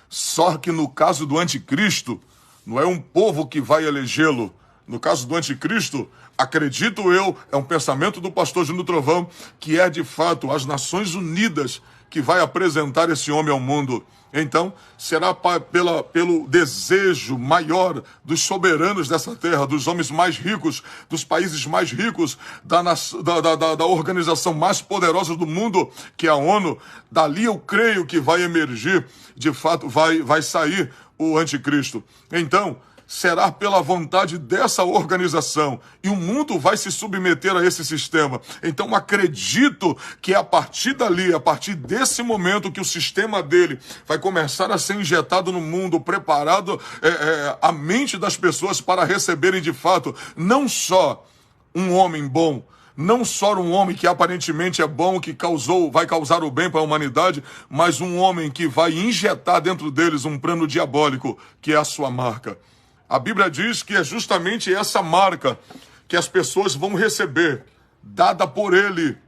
Só que no caso do anticristo, não é um povo que vai elegê-lo. No caso do anticristo, acredito eu, é um pensamento do pastor Júnior Trovão, que é de fato as Nações Unidas que vai apresentar esse homem ao mundo. Então, será pelo desejo maior dos soberanos dessa terra, dos homens mais ricos, dos países mais ricos, da organização mais poderosa do mundo, que é a ONU. Dali eu creio que vai emergir, de fato, vai sair o anticristo. Então, será pela vontade dessa organização e o mundo vai se submeter a esse sistema. Então acredito que é a partir dali, a partir desse momento que o sistema dele vai começar a ser injetado no mundo, preparado a mente das pessoas para receberem de fato não só um homem bom, não só um homem que aparentemente é bom, que vai causar o bem para a humanidade, mas um homem que vai injetar dentro deles um plano diabólico, que é a sua marca. A Bíblia diz que é justamente essa marca que as pessoas vão receber, dada por ele.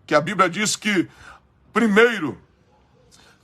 Que a Bíblia diz que, primeiro,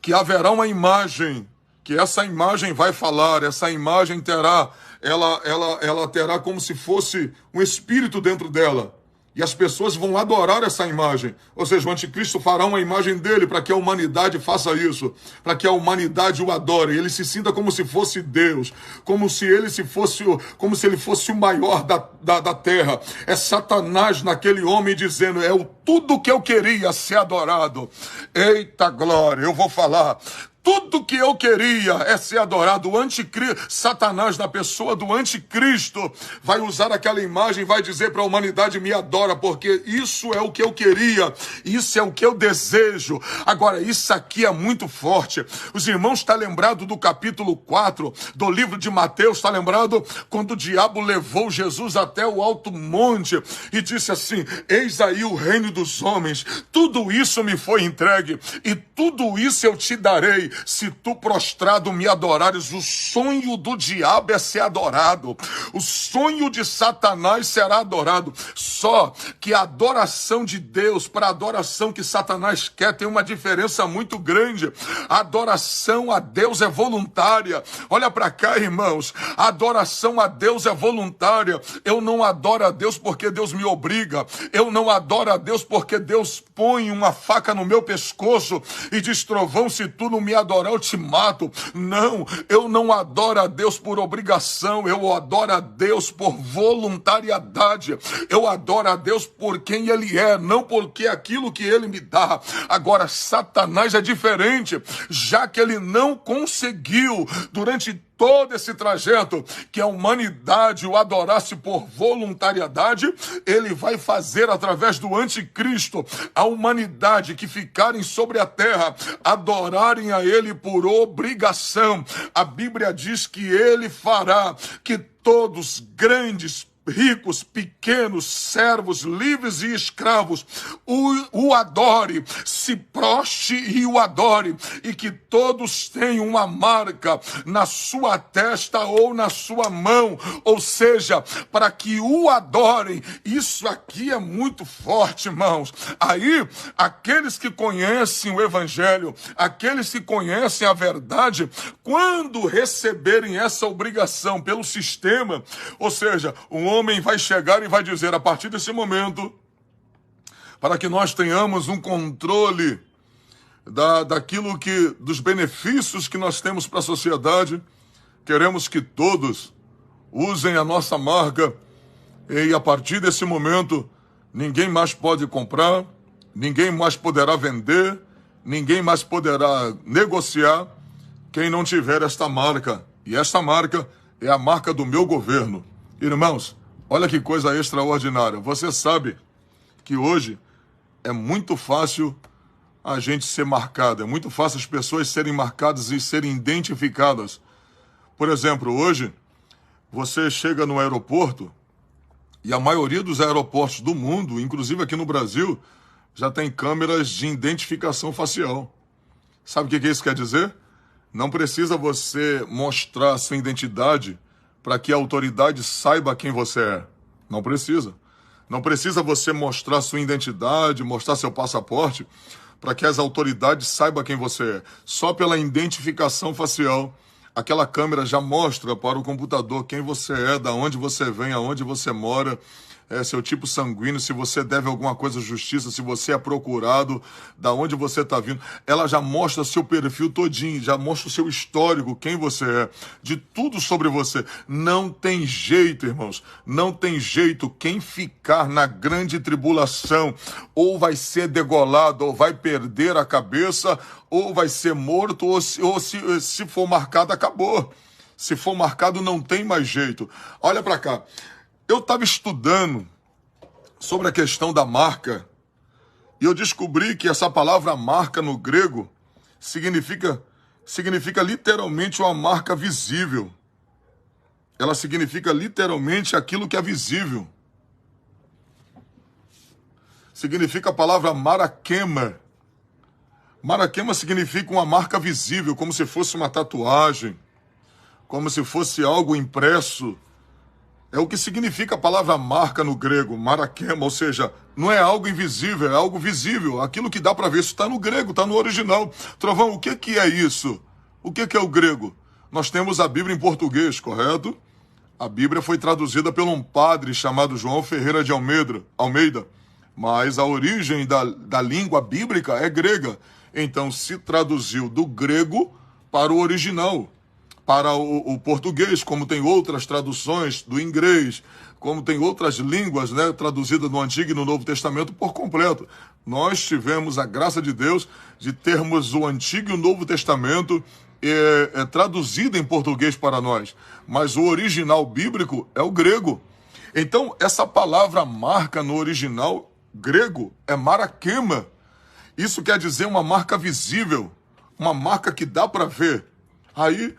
que haverá uma imagem, que essa imagem vai falar, essa imagem terá, ela terá como se fosse um espírito dentro dela. E as pessoas vão adorar essa imagem. Ou seja, o anticristo fará uma imagem dele para que a humanidade faça isso. Para que a humanidade o adore. Ele se sinta como se fosse Deus. Como se ele fosse o maior da terra. É Satanás naquele homem dizendo, tudo que eu queria ser adorado. Eita glória, eu vou falar. Tudo que eu queria é ser adorado. O anticristo, Satanás, na pessoa do anticristo, vai usar aquela imagem e vai dizer para a humanidade, me adora, porque isso é o que eu queria, isso é o que eu desejo. Agora, isso aqui é muito forte. Os irmãos estão lembrados do capítulo 4 do livro de Mateus, está lembrado? Quando o diabo levou Jesus até o alto monte e disse assim, eis aí o reino dos homens, tudo isso me foi entregue e tudo isso eu te darei, se tu prostrado me adorares. O sonho do diabo é ser adorado. O sonho de Satanás será adorado. Só que a adoração de Deus para a adoração que Satanás quer tem uma diferença muito grande. A adoração a Deus é voluntária. Olha para cá, irmãos. A adoração a Deus é voluntária. Eu não adoro a Deus porque Deus me obriga. Eu não adoro a Deus porque Deus põe uma faca no meu pescoço e diz, Trovão, se tu não me adorar, adorar eu te mato. Não, eu não adoro a Deus por obrigação, eu adoro a Deus por voluntariedade. Eu adoro a Deus por quem Ele é, não porque aquilo que Ele me dá. Agora, Satanás é diferente, já que ele não conseguiu, durante todo esse trajeto, que a humanidade o adorasse por voluntariedade, ele vai fazer através do anticristo a humanidade que ficarem sobre a terra adorarem a ele por obrigação. A Bíblia diz que ele fará que todos, grandes, ricos, pequenos, servos, livres e escravos, o adore, se proste e o adore, e que todos tenham uma marca na sua testa ou na sua mão, ou seja, para que o adorem. Isso aqui é muito forte, irmãos. Aí, aqueles que conhecem o Evangelho, aqueles que conhecem a verdade, quando receberem essa obrigação pelo sistema, ou seja, um homem vai chegar e vai dizer, a partir desse momento, para que nós tenhamos um controle daquilo que, dos benefícios que nós temos para a sociedade, queremos que todos usem a nossa marca, e a partir desse momento, ninguém mais pode comprar, ninguém mais poderá vender, ninguém mais poderá negociar quem não tiver esta marca. E esta marca é a marca do meu governo. Irmãos, olha que coisa extraordinária. Você sabe que hoje é muito fácil a gente ser marcado. É muito fácil as pessoas serem marcadas e serem identificadas. Por exemplo, hoje você chega no aeroporto e a maioria dos aeroportos do mundo, inclusive aqui no Brasil, já tem câmeras de identificação facial. Sabe o que isso quer dizer? Não precisa você mostrar a sua identidade para que a autoridade saiba quem você é. Não precisa. Não precisa você mostrar sua identidade, mostrar seu passaporte, para que as autoridades saibam quem você é. Só pela identificação facial, aquela câmera já mostra para o computador quem você é, da onde você vem, aonde você mora, seu tipo sanguíneo, se você deve alguma coisa à justiça, se você é procurado, da onde você está vindo. Ela já mostra seu perfil todinho, já mostra o seu histórico, quem você é, de tudo sobre você. Não tem jeito, irmãos, não tem jeito. Quem ficar na grande tribulação ou vai ser degolado, ou vai perder a cabeça, ou vai ser morto, ou se for marcado, acabou. Se for marcado, não tem mais jeito. Olha para cá. Eu estava estudando sobre a questão da marca e eu descobri que essa palavra marca no grego significa literalmente uma marca visível. Ela significa literalmente aquilo que é visível. Significa a palavra maraquema. Maraquema significa uma marca visível, como se fosse uma tatuagem, como se fosse algo impresso. É o que significa a palavra marca no grego, maraquema, ou seja, não é algo invisível, é algo visível. Aquilo que dá para ver, isso está no grego, está no original. Trovão, o que é isso? O que é o grego? Nós temos a Bíblia em português, correto? A Bíblia foi traduzida por um padre chamado João Ferreira de Almeida, mas a origem da língua bíblica é grega. Então se traduziu do grego para o original, para o português, como tem outras traduções do inglês, como tem outras línguas, né, traduzidas no Antigo e no Novo Testamento por completo. Nós tivemos a graça de Deus de termos o Antigo e o Novo Testamento traduzido em português para nós, mas o original bíblico é o grego. Então, essa palavra marca no original grego é maraquema. Isso quer dizer uma marca visível, uma marca que dá para ver. Aí,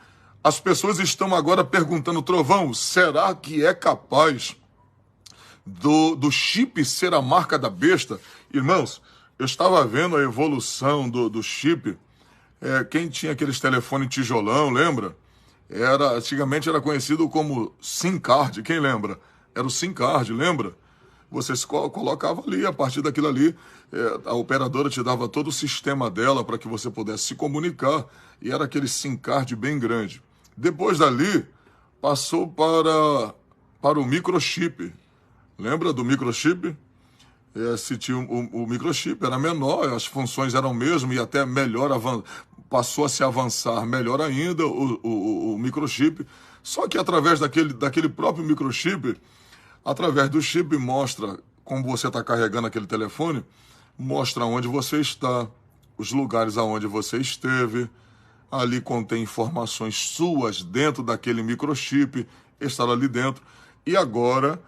as pessoas estão agora perguntando, Trovão, será que é capaz do chip ser a marca da besta? Irmãos, eu estava vendo a evolução do chip. Quem tinha aqueles telefones tijolão, lembra? Antigamente era conhecido como SIM card, quem lembra? Era o SIM card, lembra? Você se colocava ali, a partir daquilo ali, a operadora te dava todo o sistema dela para que você pudesse se comunicar, e era aquele SIM card bem grande. Depois dali, passou para o microchip. Lembra do microchip? Se tinha o microchip, era menor, as funções eram mesmo e até melhor, passou a se avançar melhor ainda o microchip, só que através daquele próprio microchip, através do chip mostra como você está carregando aquele telefone, mostra onde você está, os lugares aonde você esteve, ali contém informações suas dentro daquele microchip, estará ali dentro, e agora,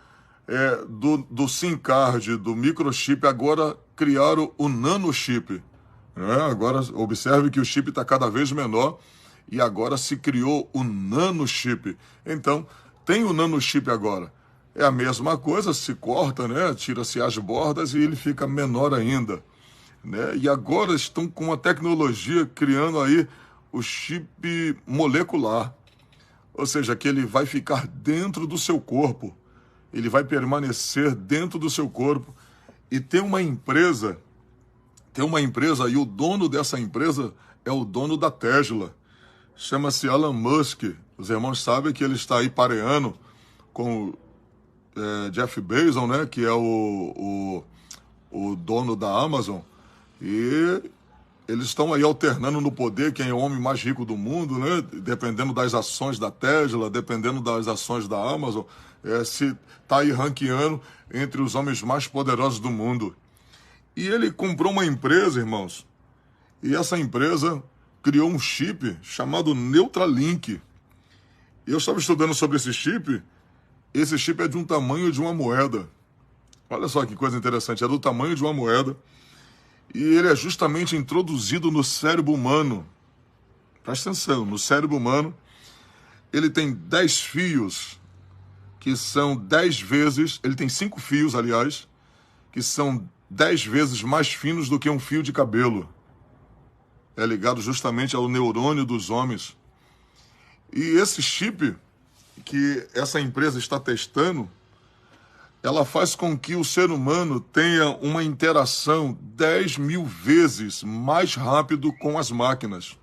do SIM card, do microchip, agora criaram o nanochip. Agora, observe que o chip está cada vez menor e agora se criou o nanochip. Então, tem o nanochip agora. É a mesma coisa, se corta, né? Tira-se as bordas e ele fica menor ainda. Né? E agora estão com a tecnologia criando aí o chip molecular. Ou seja, que ele vai ficar dentro do seu corpo. Ele vai permanecer dentro do seu corpo. E tem uma empresa e o dono dessa empresa é o dono da Tesla. Chama-se Elon Musk. Os irmãos sabem que ele está aí pareando com Jeff Bezos, né, que é o dono da Amazon. E eles estão aí alternando no poder quem é o homem mais rico do mundo, né, dependendo das ações da Tesla, dependendo das ações da Amazon, se está aí ranqueando entre os homens mais poderosos do mundo. E ele comprou uma empresa, irmãos, e essa empresa criou um chip chamado Neuralink. E eu estava estudando sobre esse chip é de um tamanho de uma moeda. Olha só que coisa interessante, é do tamanho de uma moeda, e ele é justamente introduzido no cérebro humano. Presta atenção, no cérebro humano, ele tem 10 fios, que são 10 vezes, ele tem 5 fios, aliás, que são 10 vezes mais finos do que um fio de cabelo. É ligado justamente ao neurônio dos homens. E esse chip que essa empresa está testando, ela faz com que o ser humano tenha uma interação 10.000 vezes mais rápido com as máquinas.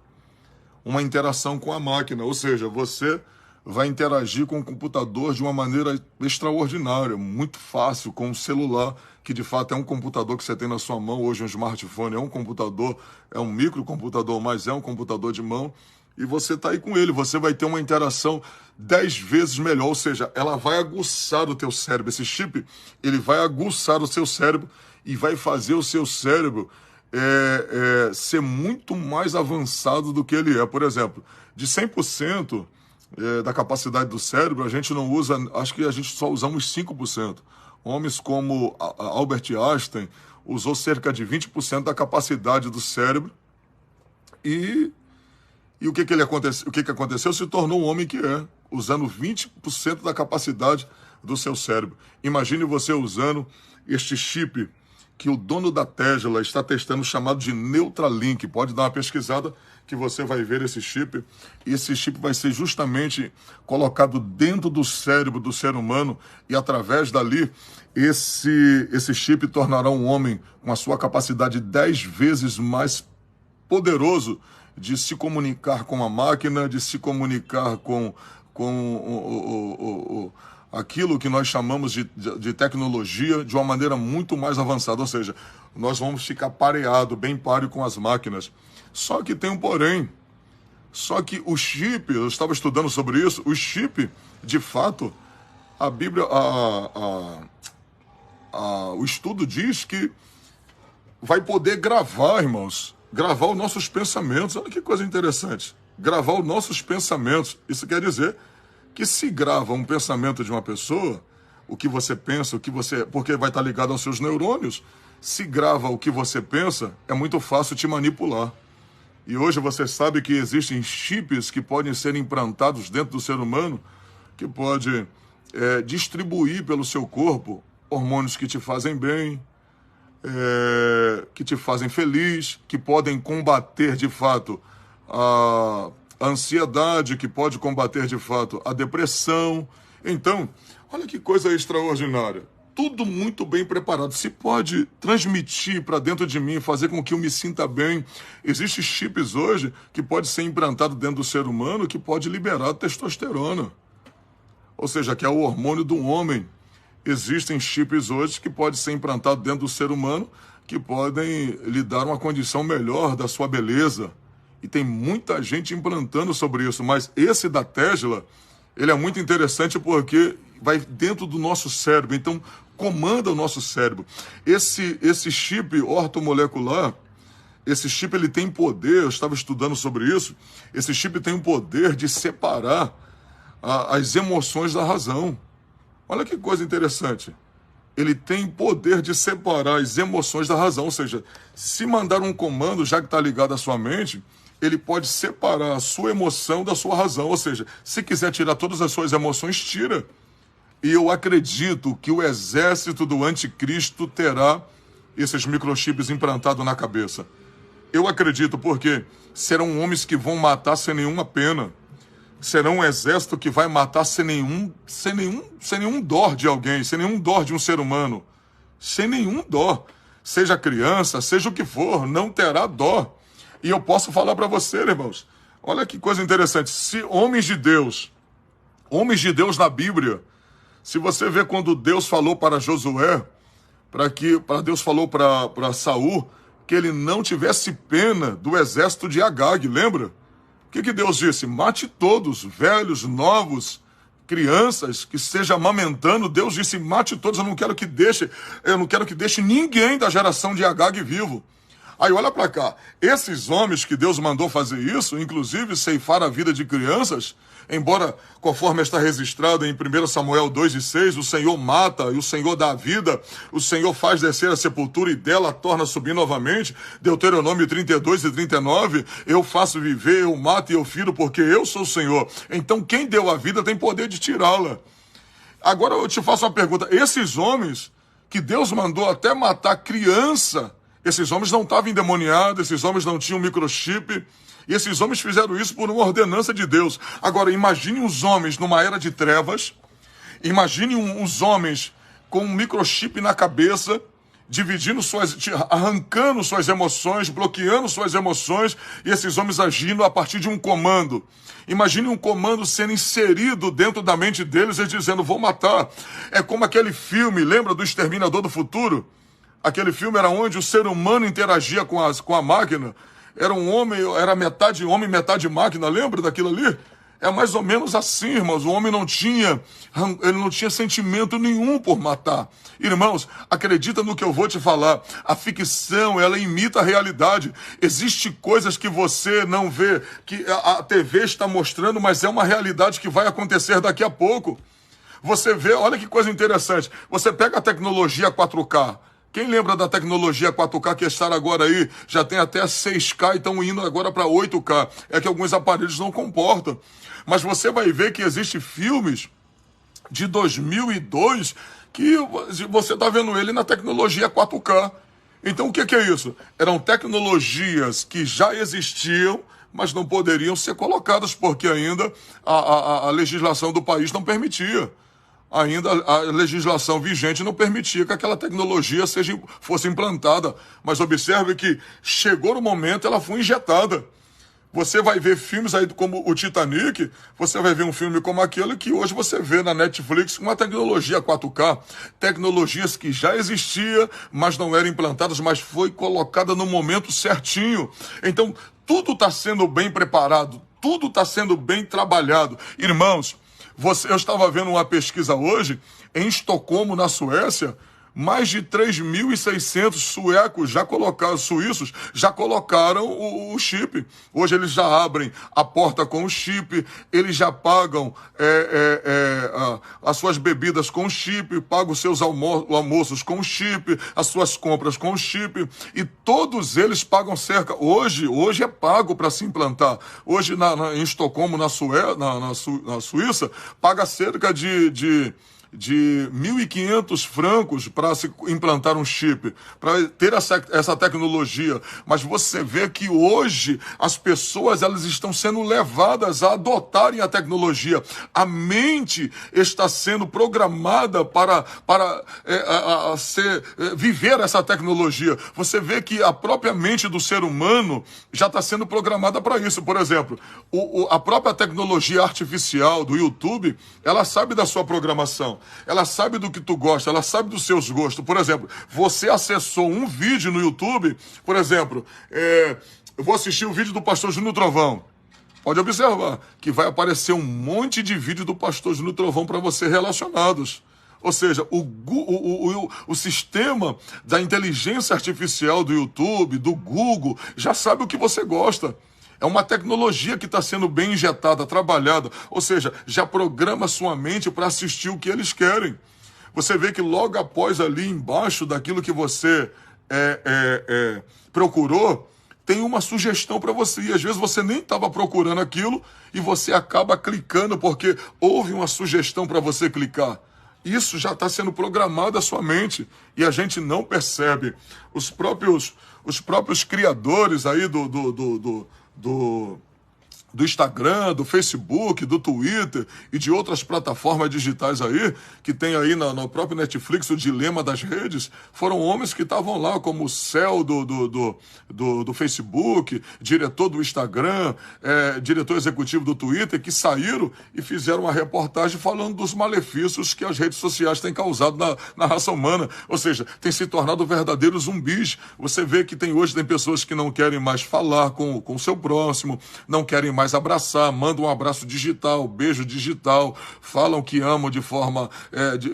Uma interação com a máquina, ou seja, você vai interagir com o computador de uma maneira extraordinária, muito fácil, com o celular, que de fato é um computador que você tem na sua mão. Hoje um smartphone é um computador, é um microcomputador, mas é um computador de mão, e você está aí com ele, você vai ter uma interação 10 vezes melhor, ou seja, ela vai aguçar o teu cérebro. Esse chip, ele vai aguçar o seu cérebro e vai fazer o seu cérebro ser muito mais avançado do que ele é. Por exemplo, de 100%, da capacidade do cérebro, a gente não usa, acho que a gente só usamos 5%. Homens como Albert Einstein usou cerca de 20% da capacidade do cérebro e o que aconteceu? Se tornou um homem que usando 20% da capacidade do seu cérebro. Imagine você usando este chip que o dono da Tesla está testando, chamado de Neuralink. Pode dar uma pesquisada que você vai ver esse chip. E esse chip vai ser justamente colocado dentro do cérebro do ser humano e através dali esse chip tornará um homem com a sua capacidade 10 vezes mais poderoso de se comunicar com a máquina, de se comunicar com aquilo que nós chamamos de tecnologia de uma maneira muito mais avançada. Ou seja, nós vamos ficar pareado, bem páreo com as máquinas. Só que tem um porém. Só que o chip, eu estava estudando sobre isso, o chip, de fato, a Bíblia, o estudo diz que vai poder gravar, irmãos, gravar os nossos pensamentos. Olha que coisa interessante. Gravar os nossos pensamentos. Isso quer dizer que se grava um pensamento de uma pessoa, o que você pensa, porque vai estar ligado aos seus neurônios, se grava o que você pensa, é muito fácil te manipular. E hoje você sabe que existem chips que podem ser implantados dentro do ser humano, que pode distribuir pelo seu corpo hormônios que te fazem bem, que te fazem feliz, que podem combater de fato a ansiedade, que pode combater de fato a depressão. Então, olha que coisa extraordinária. Tudo muito bem preparado. Se pode transmitir para dentro de mim, fazer com que eu me sinta bem. Existem chips hoje que pode ser implantado dentro do ser humano que pode liberar testosterona. Ou seja, que é o hormônio do homem. Existem chips hoje que podem ser implantados dentro do ser humano que podem lhe dar uma condição melhor da sua beleza. E tem muita gente implantando sobre isso, mas esse da Tesla, ele é muito interessante porque vai dentro do nosso cérebro, então comanda o nosso cérebro. Esse chip ortomolecular, esse chip ele tem poder, eu estava estudando sobre isso, esse chip tem o poder de separar as emoções da razão. Olha que coisa interessante. Ele tem poder de separar as emoções da razão, ou seja, se mandar um comando, já que está ligado à sua mente, ele pode separar a sua emoção da sua razão, ou seja, se quiser tirar todas as suas emoções, tira. E eu acredito que o exército do anticristo terá esses microchips implantados na cabeça. Eu acredito porque serão homens que vão matar sem nenhuma pena. Será um exército que vai matar sem nenhum dó de alguém, sem nenhum dó de um ser humano. Sem nenhum dó. Seja criança, seja o que for, não terá dó. E eu posso falar para você, irmãos, olha que coisa interessante. Se homens de Deus na Bíblia, se você vê quando Deus falou para Josué, para Deus falou para Saul, que ele não tivesse pena do exército de Agag, lembra? O que Deus disse? Mate todos, velhos, novos, crianças, que esteja amamentando. Deus disse, mate todos, eu não quero que deixe ninguém da geração de Agag vivo. Aí olha para cá, esses homens que Deus mandou fazer isso, inclusive ceifar a vida de crianças, embora conforme está registrado em 1 Samuel 2:6, o Senhor mata e o Senhor dá a vida, o Senhor faz descer a sepultura e dela torna a subir novamente, Deuteronômio 32:39, eu faço viver, eu mato e eu firo porque eu sou o Senhor. Então quem deu a vida tem poder de tirá-la. Agora eu te faço uma pergunta, esses homens que Deus mandou até matar criança, esses homens não estavam endemoniados, esses homens não tinham microchip, e esses homens fizeram isso por uma ordenança de Deus. Agora, imagine os homens numa era de trevas, imagine os homens com um microchip na cabeça, arrancando suas emoções, bloqueando suas emoções, e esses homens agindo a partir de um comando. Imagine um comando sendo inserido dentro da mente deles e dizendo, vou matar. É como aquele filme, lembra do Exterminador do Futuro? Aquele filme era onde o ser humano interagia com a máquina. Era um homem, era metade homem, metade máquina. Lembra daquilo ali? É mais ou menos assim, irmãos. O homem não tinha sentimento nenhum por matar. Irmãos, acredita no que eu vou te falar. A ficção, ela imita a realidade. Existem coisas que você não vê, que a TV está mostrando, mas é uma realidade que vai acontecer daqui a pouco. Você vê, olha que coisa interessante. Você pega a tecnologia 4K. Quem lembra da tecnologia 4K que está agora aí? Já tem até 6K e estão indo agora para 8K. É que alguns aparelhos não comportam. Mas você vai ver que existem filmes de 2002 que você está vendo ele na tecnologia 4K. Então o que é isso? Eram tecnologias que já existiam, mas não poderiam ser colocadas porque ainda a legislação do país não permitia. Ainda a legislação vigente não permitia que aquela tecnologia fosse implantada. Mas observe que chegou no momento, ela foi injetada. Você vai ver filmes aí como o Titanic, você vai ver um filme como aquele que hoje você vê na Netflix com uma tecnologia 4K. Tecnologias que já existiam, mas não eram implantadas, mas foi colocada no momento certinho. Então, tudo está sendo bem preparado, tudo está sendo bem trabalhado. Irmãos, eu estava vendo uma pesquisa hoje, em Estocolmo, na Suécia, mais de 3.600 suíços já colocaram o chip. Hoje eles já abrem a porta com o chip, eles já pagam as suas bebidas com o chip, pagam os seus almoços com o chip, as suas compras com o chip, e todos eles pagam cerca. Hoje é pago para se implantar. Hoje em Estocolmo, na Suíça, paga cerca de 1.500 francos para se implantar um chip, para ter essa tecnologia. Mas você vê que hoje as pessoas elas estão sendo levadas a adotarem a tecnologia. A mente está sendo programada para viver essa tecnologia. Você vê que a própria mente do ser humano já está sendo programada para isso. Por exemplo, a própria tecnologia artificial do YouTube, ela sabe da sua programação. Ela sabe do que tu gosta, ela sabe dos seus gostos. Por exemplo, você acessou um vídeo no YouTube, por exemplo, eu vou assistir o vídeo do pastor Júnior Trovão. Pode observar que vai aparecer um monte de vídeo do pastor Júnior Trovão para você relacionados. Ou seja, o sistema da inteligência artificial do YouTube, do Google, já sabe o que você gosta. É uma tecnologia que está sendo bem injetada, trabalhada. Ou seja, já programa sua mente para assistir o que eles querem. Você vê que logo após ali embaixo daquilo que você procurou, tem uma sugestão para você. E às vezes você nem estava procurando aquilo e você acaba clicando porque houve uma sugestão para você clicar. Isso já está sendo programado à sua mente e a gente não percebe. Os próprios criadores aí do Instagram, do Facebook, do Twitter e de outras plataformas digitais aí, que tem aí no próprio Netflix o dilema das redes, foram homens que estavam lá, como o CEO do Facebook, diretor do Instagram, diretor executivo do Twitter, que saíram e fizeram uma reportagem falando dos malefícios que as redes sociais têm causado na raça humana. Ou seja, tem se tornado verdadeiros zumbis. Você vê que hoje tem pessoas que não querem mais falar com o seu próximo, não querem mais abraçar, mandam um abraço digital, beijo digital, falam que amam de forma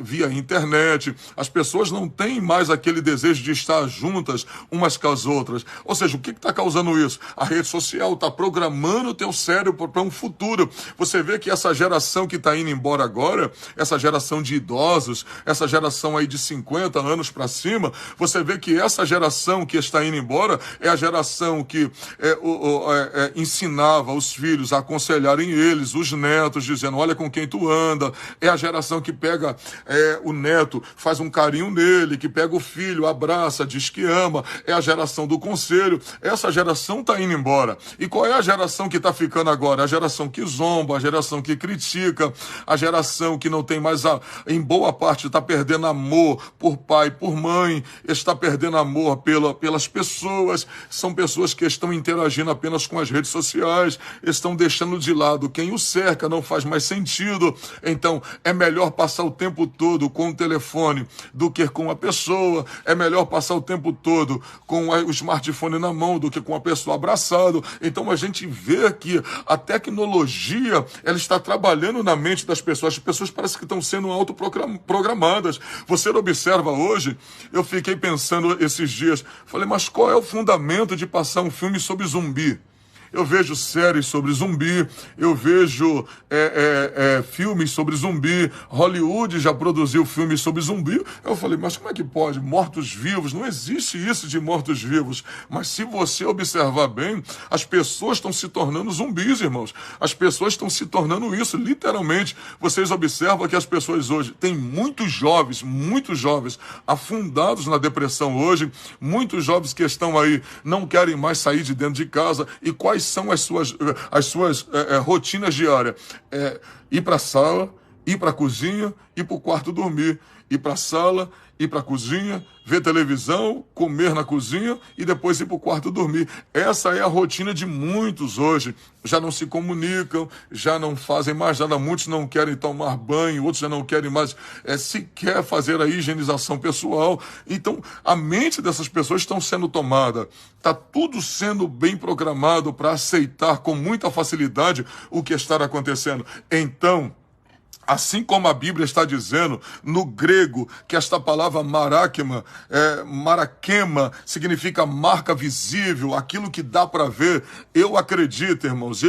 via internet. As pessoas não têm mais aquele desejo de estar juntas umas com as outras. Ou seja, o que está causando isso? A rede social está programando o teu cérebro para um futuro. Você vê que essa geração que está indo embora agora, essa geração de idosos, essa geração aí de 50 anos para cima, você vê que essa geração que está indo embora é a geração que ensinava os filhos a aconselharem eles, os netos, dizendo, olha com quem tu anda. É a geração que pega o neto, faz um carinho nele, que pega o filho, abraça, diz que ama. É a geração do conselho. Essa geração está indo embora. E qual é a geração que está ficando agora? A geração que zomba, a geração que critica, a geração que não tem mais, em boa parte, está perdendo amor por pai, por mãe, está perdendo amor pelas pessoas. São pessoas que estão interagindo apenas com as redes sociais, estão deixando de lado quem o cerca, não faz mais sentido. Então, é melhor passar o tempo todo com o telefone do que com a pessoa, é melhor passar o tempo todo com o smartphone na mão do que com a pessoa abraçado. Então, a gente vê que a tecnologia, ela está trabalhando na mente das pessoas. As pessoas parecem que estão sendo autoprogramadas. Você observa hoje, eu fiquei pensando esses dias, falei, mas qual é o fundamento de passar um filme sobre zumbi? Eu vejo séries sobre zumbi, eu vejo filmes sobre zumbi, Hollywood já produziu filmes sobre zumbi. Eu falei, mas como é que pode? Mortos-vivos, não existe isso de mortos-vivos. Mas se você observar bem, as pessoas estão se tornando zumbis, irmãos. As pessoas estão se tornando isso, literalmente. Vocês observam que as pessoas hoje, tem muitos jovens afundados na depressão hoje, muitos jovens que estão aí, não querem mais sair de dentro de casa. E quais são as suas rotinas diárias? Ir para a sala, ir para a cozinha, ir para o quarto dormir, ir para a sala, ir para a cozinha, ver televisão, comer na cozinha e depois ir para o quarto dormir. Essa é a rotina de muitos hoje. Já não se comunicam, já não fazem mais nada, muitos não querem tomar banho, outros já não querem mais sequer fazer a higienização pessoal. Então, a mente dessas pessoas está sendo tomada. Está tudo sendo bem programado para aceitar com muita facilidade o que está acontecendo. Então, assim como a Bíblia está dizendo, no grego, que esta palavra maraquema significa marca visível, aquilo que dá para ver. Eu acredito, irmãos,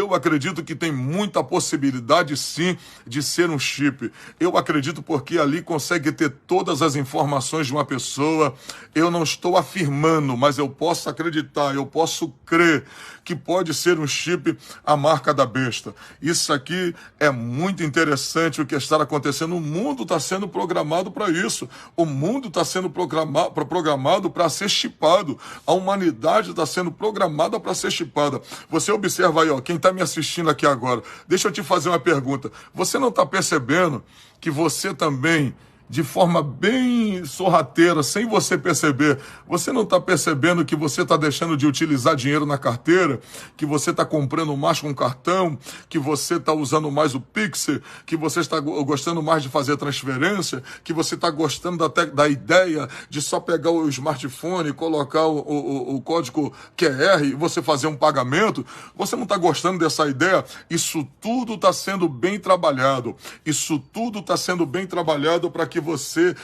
que tem muita possibilidade, sim, de ser um chip. Eu acredito porque ali consegue ter todas as informações de uma pessoa. Eu não estou afirmando, mas eu posso acreditar, eu posso crer que pode ser um chip a marca da besta. Isso aqui é muito interessante o que está acontecendo. O mundo está sendo programado para isso. O mundo está sendo programado para ser chipado. A humanidade está sendo programada para ser chipada. Você observa aí, ó, quem está me assistindo aqui agora. Deixa eu te fazer uma pergunta. Você não está percebendo que você também de forma bem sorrateira, sem você perceber. Você não está percebendo que você está deixando de utilizar dinheiro na carteira, que você está comprando mais com cartão, que você está usando mais o Pix, que você está gostando mais de fazer transferência, que você está gostando da ideia de só pegar o smartphone, colocar o código QR e você fazer um pagamento. Você não está gostando dessa ideia? Isso tudo está sendo bem trabalhado. Isso tudo está sendo bem trabalhado para que você,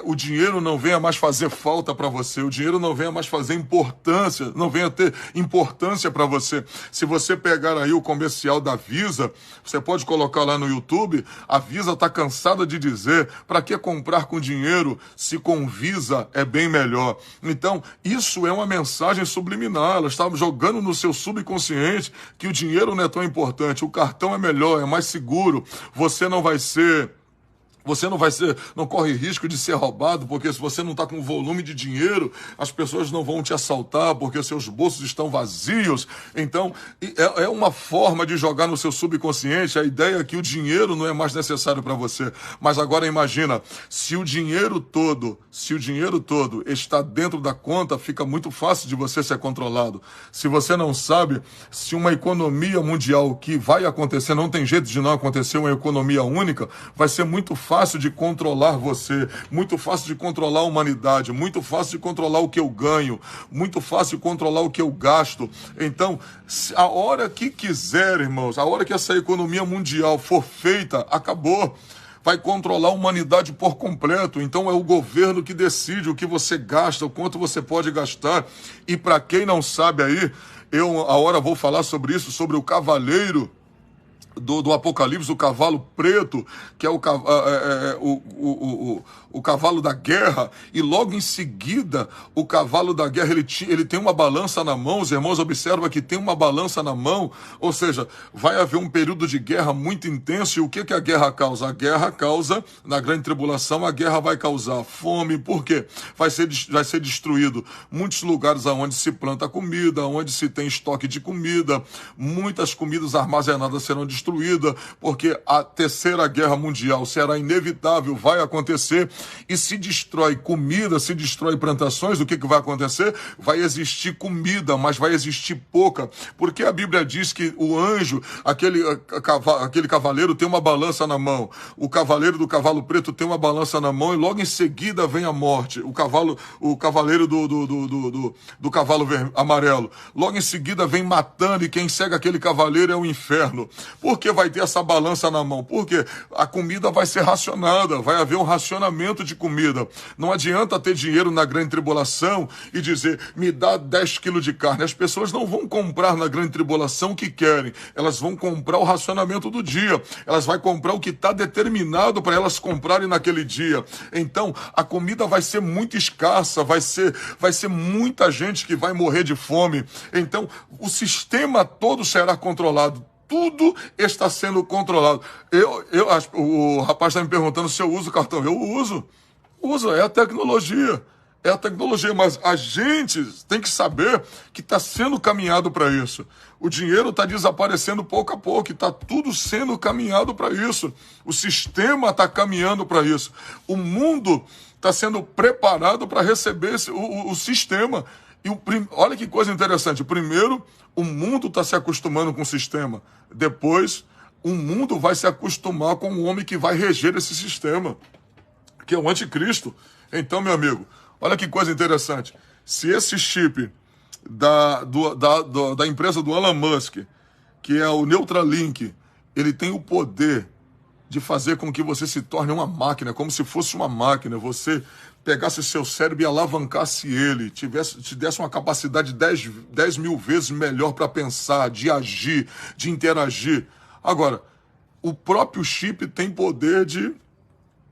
o dinheiro não venha mais fazer falta para você, o dinheiro não venha mais fazer importância, não venha ter importância para você. Se você pegar aí o comercial da Visa, você pode colocar lá no YouTube, a Visa está cansada de dizer, para que comprar com dinheiro se com Visa é bem melhor? Então, isso é uma mensagem subliminar, ela está jogando no seu subconsciente que o dinheiro não é tão importante, o cartão é melhor, é mais seguro, você não corre risco de ser roubado, porque se você não está com volume de dinheiro, as pessoas não vão te assaltar, porque seus bolsos estão vazios. Então, é uma forma de jogar no seu subconsciente a ideia que o dinheiro não é mais necessário para você. Mas agora imagina, se o dinheiro todo está dentro da conta, fica muito fácil de você ser controlado. Se você não sabe, se uma economia mundial que vai acontecer, não tem jeito de não acontecer uma economia única, vai ser muito fácil de controlar você, muito fácil de controlar a humanidade, muito fácil de controlar o que eu ganho, muito fácil de controlar o que eu gasto. Então, a hora que quiser, irmãos, a hora que essa economia mundial for feita, acabou. Vai controlar a humanidade por completo. Então é o governo que decide o que você gasta, o quanto você pode gastar. E para quem não sabe aí, a hora vou falar sobre isso, sobre o cavaleiro do Apocalipse, o cavalo preto, que é o cavalo da guerra, e logo em seguida o cavalo da guerra ele tem uma balança na mão. Os irmãos observam que tem uma balança na mão, ou seja, vai haver um período de guerra muito intenso. E o que a guerra causa? A guerra causa, na grande tribulação, a guerra vai causar fome. Por quê? Vai ser destruído muitos lugares onde se planta comida, onde se tem estoque de comida, muitas comidas armazenadas serão destruídas, porque a terceira guerra mundial será inevitável, vai acontecer. E se destrói comida, se destrói plantações, o que vai acontecer? Vai existir comida, mas vai existir pouca, porque a Bíblia diz que o anjo, aquele cavaleiro tem uma balança na mão, o cavaleiro do cavalo preto tem uma balança na mão, e logo em seguida vem a morte. O cavaleiro do cavalo amarelo, logo em seguida vem matando, e quem segue aquele cavaleiro é o inferno. Por que vai ter essa balança na mão? Porque a comida vai ser racionada, vai haver um racionamento de comida. Não adianta ter dinheiro na grande tribulação e dizer, me dá 10 quilos de carne. As pessoas não vão comprar na grande tribulação o que querem, elas vão comprar o racionamento do dia, elas vão comprar o que está determinado para elas comprarem naquele dia. Então, a comida vai ser muito escassa, vai ser muita gente que vai morrer de fome. Então, o sistema todo será controlado. Tudo está sendo controlado. O rapaz está me perguntando se eu uso o cartão. Eu uso, é a tecnologia. Mas a gente tem que saber que está sendo caminhado para isso. O dinheiro está desaparecendo pouco a pouco, está tudo sendo caminhado para isso. O sistema está caminhando para isso. O mundo está sendo preparado para receber o sistema. E olha que coisa interessante. Primeiro, o mundo está se acostumando com o sistema. Depois, o mundo vai se acostumar com o homem que vai reger esse sistema, que é o anticristo. Então, meu amigo, olha que coisa interessante. Se esse chip da empresa do Elon Musk, que é o Neuralink, ele tem o poder de fazer com que você se torne uma máquina, como se fosse uma máquina, você pegasse seu cérebro e alavancasse ele, te desse uma capacidade 10 mil vezes melhor para pensar, de agir, de interagir. Agora, o próprio chip tem poder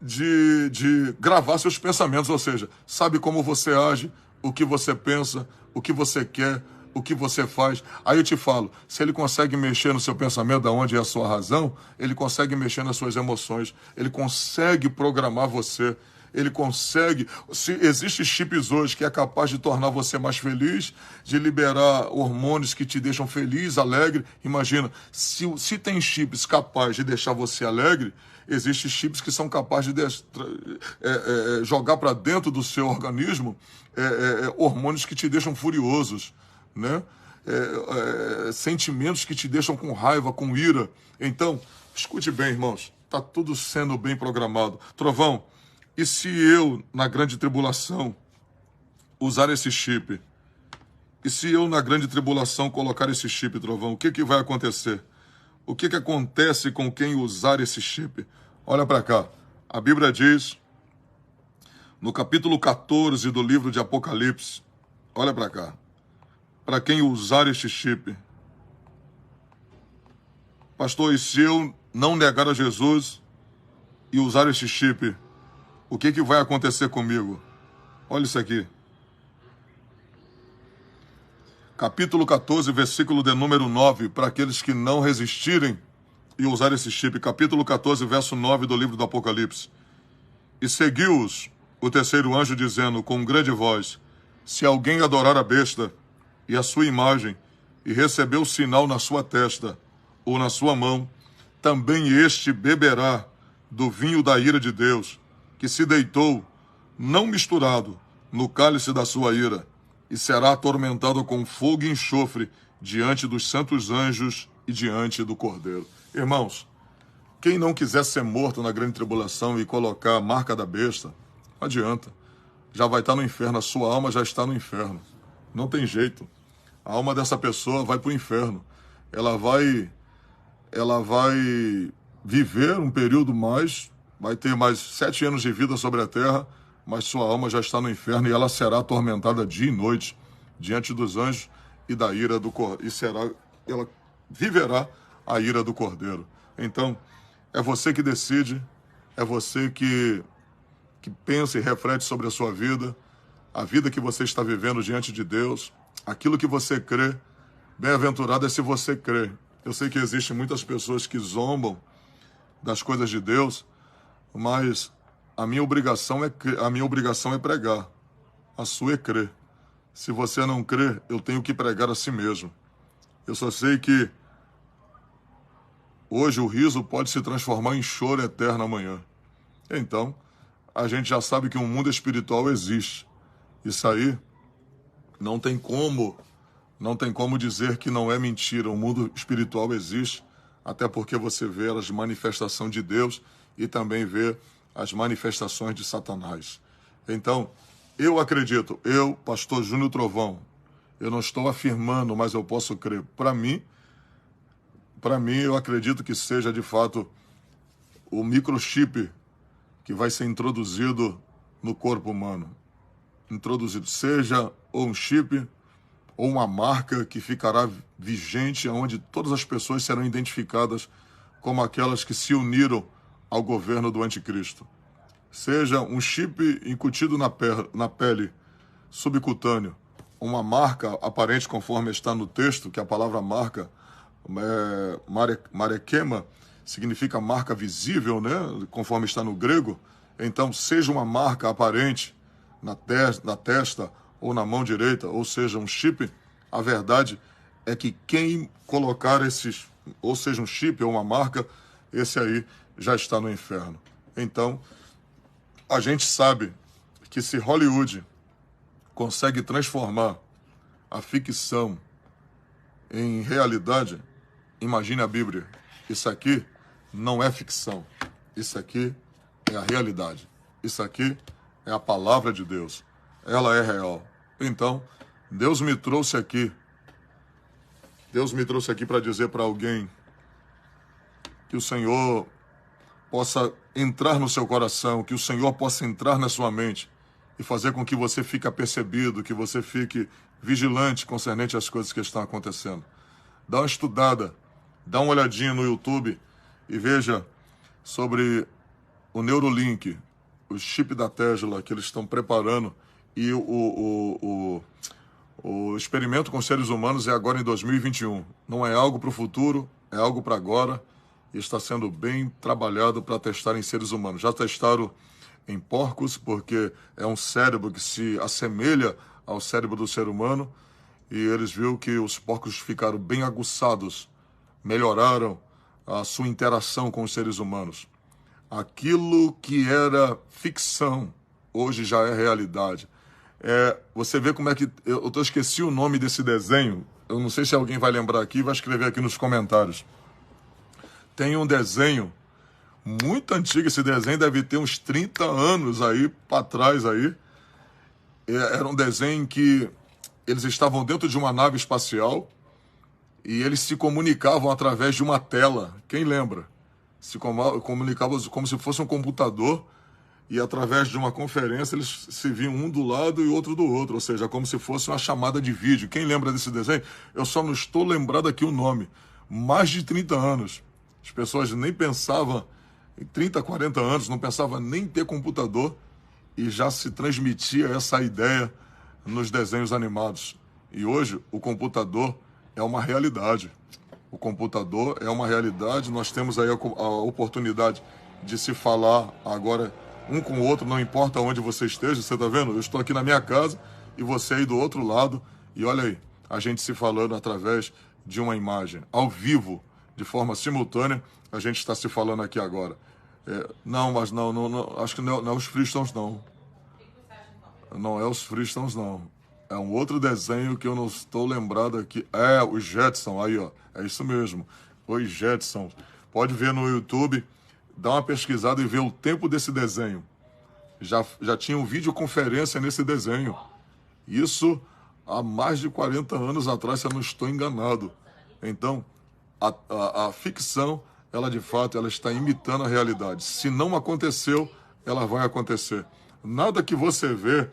de gravar seus pensamentos, ou seja, sabe como você age, o que você pensa, o que você quer, o que você faz. Aí eu te falo, se ele consegue mexer no seu pensamento, da onde é a sua razão, ele consegue mexer nas suas emoções, ele consegue programar você. ele consegue. Se existe chips hoje que é capaz de tornar você mais feliz, de liberar hormônios que te deixam feliz, alegre. Imagina, se tem chips capazes de deixar você alegre, existem chips que são capazes de jogar para dentro do seu organismo hormônios que te deixam furiosos, né? Sentimentos que te deixam com raiva, com ira. Então, escute bem, irmãos, está tudo sendo bem programado. Trovão, e se eu, na grande tribulação, usar esse chip? E se eu, na grande tribulação, colocar esse chip, Trovão, o que vai acontecer? O que acontece com quem usar esse chip? Olha para cá. A Bíblia diz, no capítulo 14 do livro de Apocalipse, olha para cá. Para quem usar este chip. Pastor, e se eu não negar a Jesus e usar este chip, o que vai acontecer comigo? Olha isso aqui. Capítulo 14, versículo de número 9, para aqueles que não resistirem e usar esse chip. Capítulo 14, verso 9 do livro do Apocalipse. E seguiu-os o terceiro anjo dizendo com grande voz, se alguém adorar a besta e a sua imagem e receber o sinal na sua testa ou na sua mão, também este beberá do vinho da ira de Deus, que se deitou, não misturado, no cálice da sua ira, e será atormentado com fogo e enxofre diante dos santos anjos e diante do Cordeiro. Irmãos, quem não quiser ser morto na grande tribulação e colocar a marca da besta, não adianta. Já vai estar no inferno, a sua alma já está no inferno. Não tem jeito. A alma dessa pessoa vai para o inferno. Ela vai viver um período mais, vai ter mais 7 anos de vida sobre a terra, mas sua alma já está no inferno e ela será atormentada dia e noite diante dos anjos e da ira do Cordeiro. Ela viverá a ira do Cordeiro. Então, é você que decide, é você que pensa e reflete sobre a sua vida, a vida que você está vivendo diante de Deus, aquilo que você crê. Bem-aventurado é se você crê. Eu sei que existem muitas pessoas que zombam das coisas de Deus, mas a minha obrigação é pregar. A sua é crer. Se você não crê, eu tenho que pregar a si mesmo. Eu só sei que hoje o riso pode se transformar em choro eterno amanhã. Então, a gente já sabe que um mundo espiritual existe. Isso aí não tem como dizer que não é mentira. O mundo espiritual existe, até porque você vê as manifestações de Deus e também vê as manifestações de Satanás. Então, eu acredito, pastor Júnior Trovão, eu não estou afirmando, mas eu posso crer. Para mim, eu acredito que seja de fato o microchip que vai ser introduzido no corpo humano. Seja ou um chip ou uma marca que ficará vigente, onde todas as pessoas serão identificadas como aquelas que se uniram ao governo do anticristo. Seja um chip incutido na pele, subcutâneo, uma marca aparente conforme está no texto, que a palavra marca, marekema, significa marca visível, né? Conforme está no grego. Então, seja uma marca aparente na testa ou na mão direita, ou seja, um chip, a verdade é que quem colocar ou seja um chip ou uma marca, esse aí já está no inferno. Então, a gente sabe que se Hollywood consegue transformar a ficção em realidade, imagine a Bíblia. Isso aqui não é ficção. Isso aqui é a realidade. Isso aqui é a palavra de Deus. Ela é real. Então, Deus me trouxe aqui para dizer para alguém que o Senhor possa entrar no seu coração, que o Senhor possa entrar na sua mente e fazer com que você fique apercebido, que você fique vigilante concernente às coisas que estão acontecendo. Dá uma estudada, dá uma olhadinha no YouTube e veja sobre o Neurolink, o chip da Tesla que eles estão preparando, e o experimento com seres humanos é agora em 2021. Não é algo para o futuro, é algo para agora, e está sendo bem trabalhado para testar em seres humanos. Já testaram em porcos, porque é um cérebro que se assemelha ao cérebro do ser humano, e eles viram que os porcos ficaram bem aguçados, melhoraram a sua interação com os seres humanos. Aquilo que era ficção, hoje já é realidade. Você vê como é que... Eu esqueci o nome desse desenho, eu não sei se alguém vai lembrar aqui, vai escrever aqui nos comentários. Tem um desenho muito antigo, esse desenho deve ter uns 30 anos aí para trás aí. Era um desenho em que eles estavam dentro de uma nave espacial e eles se comunicavam através de uma tela. Quem lembra? Se comunicavam como se fosse um computador, e através de uma conferência eles se viam um do lado e outro do outro, ou seja, como se fosse uma chamada de vídeo. Quem lembra desse desenho? Eu só não estou lembrado aqui o nome. Mais de 30 anos. As pessoas nem pensavam, em 30, 40 anos, não pensavam nem em ter computador, e já se transmitia essa ideia nos desenhos animados. E hoje o computador é uma realidade. O computador é uma realidade. Nós temos aí a oportunidade de se falar agora um com o outro, não importa onde você esteja. Você está vendo? Eu estou aqui na minha casa e você aí do outro lado. E olha aí, a gente se falando através de uma imagem, ao vivo, de forma simultânea. A gente está se falando aqui agora. Não, acho que não é os Flintstones, não. Não é os Flintstones, não. É um outro desenho que eu não estou lembrado aqui. Os Jetsons, aí ó, é isso mesmo. Os Jetsons. Pode ver no YouTube, dá uma pesquisada e ver o tempo desse desenho. Já tinha um videoconferência nesse desenho. Isso há mais de 40 anos atrás, se eu não estou enganado. Então, a ficção, ela de fato, ela está imitando a realidade. Se não aconteceu, ela vai acontecer. Nada que você vê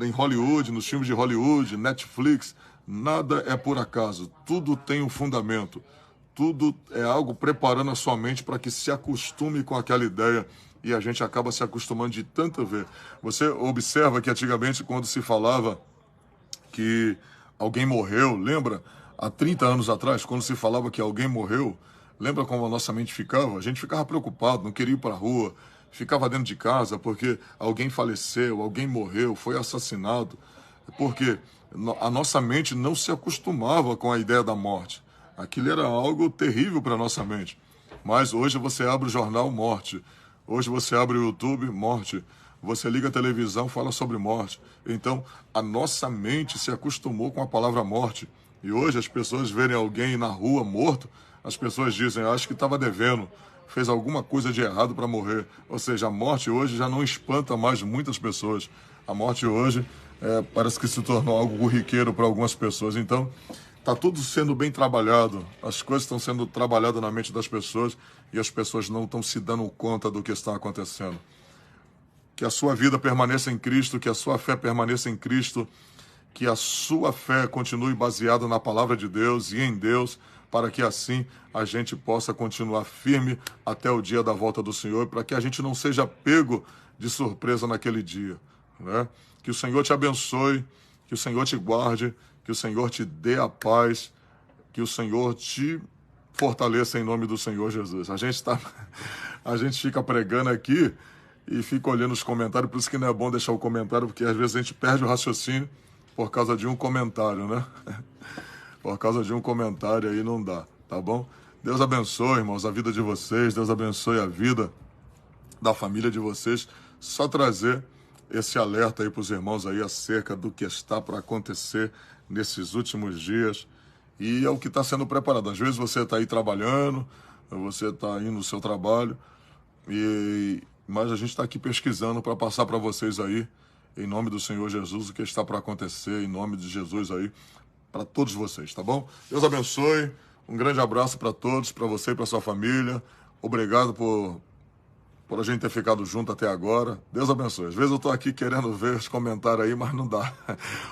em Hollywood, nos filmes de Hollywood, Netflix, nada é por acaso. Tudo tem um fundamento. Tudo é algo preparando a sua mente para que se acostume com aquela ideia, e a gente acaba se acostumando de tanto ver. Você observa que antigamente, quando se falava que alguém morreu, lembra? Há 30 anos atrás, quando se falava que alguém morreu, lembra como a nossa mente ficava? A gente ficava preocupado, não queria ir para a rua, ficava dentro de casa porque alguém faleceu, alguém morreu, foi assassinado, porque a nossa mente não se acostumava com a ideia da morte. Aquilo era algo terrível para a nossa mente. Mas hoje você abre o jornal, morte. Hoje você abre o YouTube, morte. Você liga a televisão, fala sobre morte. Então, a nossa mente se acostumou com a palavra morte. E hoje as pessoas verem alguém na rua morto, as pessoas dizem, acho que estava devendo, fez alguma coisa de errado para morrer. Ou seja, a morte hoje já não espanta mais muitas pessoas. A morte hoje parece que se tornou algo corriqueiro para algumas pessoas. Então, está tudo sendo bem trabalhado, as coisas estão sendo trabalhadas na mente das pessoas e as pessoas não estão se dando conta do que está acontecendo. Que a sua vida permaneça em Cristo, que a sua fé permaneça em Cristo, que a sua fé continue baseada na palavra de Deus e em Deus, para que assim a gente possa continuar firme até o dia da volta do Senhor, para que a gente não seja pego de surpresa naquele dia, né? Que o Senhor te abençoe, que o Senhor te guarde, que o Senhor te dê a paz, que o Senhor te fortaleça em nome do Senhor Jesus. A gente fica pregando aqui e fica olhando os comentários, por isso que não é bom deixar o comentário, porque às vezes a gente perde o raciocínio por causa de um comentário, né? Por causa de um comentário aí não dá, tá bom? Deus abençoe, irmãos, a vida de vocês, Deus abençoe a vida da família de vocês. Só trazer esse alerta aí para os irmãos aí acerca do que está para acontecer nesses últimos dias, e é o que está sendo preparado. Às vezes você está aí trabalhando, você está aí no seu trabalho, mas a gente está aqui pesquisando para passar para vocês aí, em nome do Senhor Jesus, o que está para acontecer, em nome de Jesus aí, para todos vocês, tá bom? Deus abençoe, um grande abraço para todos, para você e para sua família. Obrigado por a gente ter ficado junto até agora. Deus abençoe. Às vezes eu estou aqui querendo ver os comentários aí, mas não dá.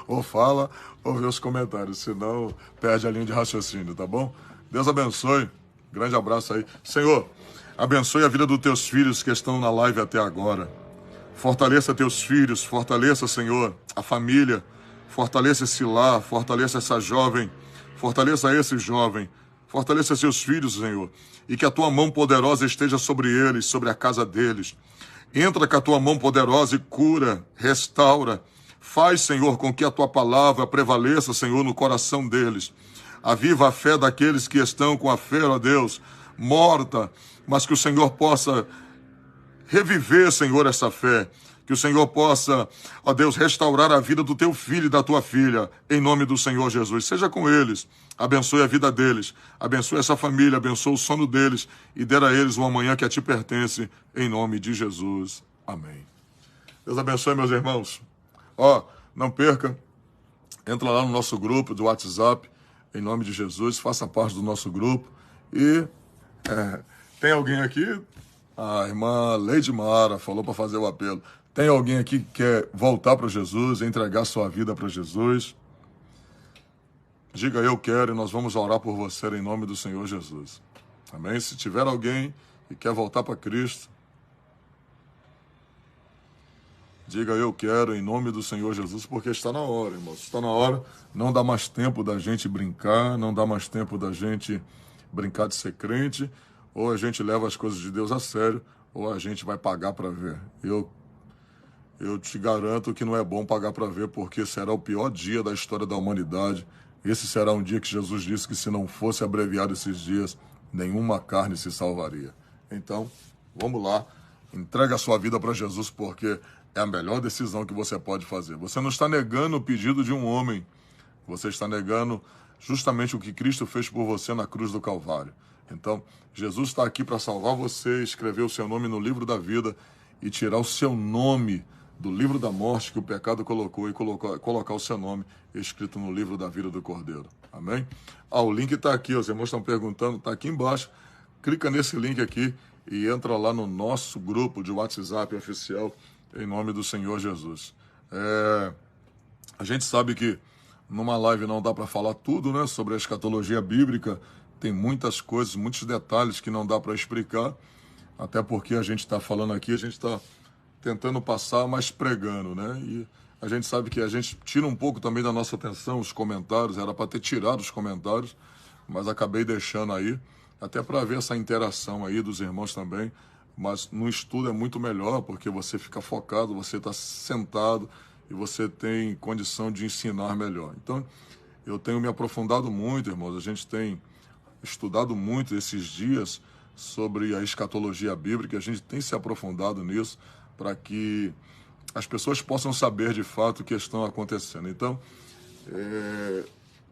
Ou fala, ou vê os comentários, senão perde a linha de raciocínio, tá bom? Deus abençoe. Grande abraço aí. Senhor, abençoe a vida dos teus filhos que estão na live até agora. Fortaleça teus filhos, fortaleça, Senhor, a família, fortaleça esse lar, fortaleça essa jovem, fortaleça esse jovem, fortaleça seus filhos, Senhor, e que a tua mão poderosa esteja sobre eles, sobre a casa deles. Entra com a tua mão poderosa e cura, restaura. Faz, Senhor, com que a tua palavra prevaleça, Senhor, no coração deles. Aviva a fé daqueles que estão com a fé, ó Deus, morta, mas que o Senhor possa reviver, Senhor, essa fé. Que o Senhor possa, ó Deus, restaurar a vida do teu filho e da tua filha, em nome do Senhor Jesus. Seja com eles, abençoe a vida deles, abençoe essa família, abençoe o sono deles e dê a eles uma manhã que a ti pertence, em nome de Jesus. Amém. Deus abençoe, meus irmãos. Ó, não perca, entra lá no nosso grupo do WhatsApp, em nome de Jesus, faça parte do nosso grupo. E tem alguém aqui? A irmã Leide Mara falou para fazer o apelo. Tem alguém aqui que quer voltar para Jesus, entregar sua vida para Jesus? Diga, eu quero, e nós vamos orar por você em nome do Senhor Jesus. Amém? Se tiver alguém que quer voltar para Cristo, diga, eu quero, em nome do Senhor Jesus, porque está na hora, irmãos. Está na hora, não dá mais tempo da gente brincar, não dá mais tempo da gente brincar de ser crente, ou a gente leva as coisas de Deus a sério, ou a gente vai pagar para ver. Eu te garanto que não é bom pagar para ver, porque será o pior dia da história da humanidade. Esse será um dia que Jesus disse que se não fosse abreviado esses dias, nenhuma carne se salvaria. Então, vamos lá, entrega a sua vida para Jesus, porque é a melhor decisão que você pode fazer. Você não está negando o pedido de um homem, você está negando justamente o que Cristo fez por você na cruz do Calvário. Então, Jesus está aqui para salvar você, escrever o seu nome no livro da vida e tirar o seu nome do livro da morte que o pecado colocou e colocar o seu nome escrito no livro da vida do Cordeiro. Amém? O link está aqui, os irmãos estão perguntando, está aqui embaixo. Clica nesse link aqui e entra lá no nosso grupo de WhatsApp oficial, em nome do Senhor Jesus. A gente sabe que numa live não dá para falar tudo, né, sobre a escatologia bíblica. Tem muitas coisas, muitos detalhes que não dá para explicar, até porque a gente está falando aqui, a gente está tentando passar, mas pregando, né? E a gente sabe que a gente tira um pouco também da nossa atenção os comentários, era para ter tirado os comentários, mas acabei deixando aí, até para ver essa interação aí dos irmãos também. Mas no estudo é muito melhor, porque você fica focado, você está sentado e você tem condição de ensinar melhor. Então, eu tenho me aprofundado muito, irmãos, a gente tem estudado muito esses dias sobre a escatologia bíblica, a gente tem se aprofundado nisso para que as pessoas possam saber de fato o que está acontecendo. Então,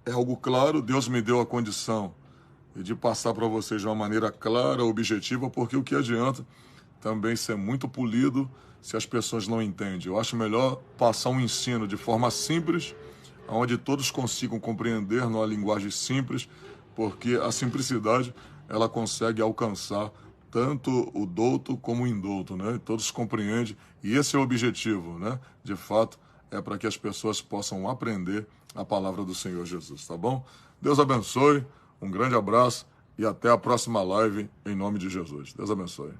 é algo claro, Deus me deu a condição de passar para vocês de uma maneira clara, objetiva, porque o que adianta também ser muito polido se as pessoas não entendem. Eu acho melhor passar um ensino de forma simples, onde todos consigam compreender numa linguagem simples, porque a simplicidade ela consegue alcançar tanto o douto como o indouto, né? Todos compreendem, e esse é o objetivo, né? De fato, é para que as pessoas possam aprender a palavra do Senhor Jesus, tá bom? Deus abençoe, um grande abraço e até a próxima live, em nome de Jesus. Deus abençoe.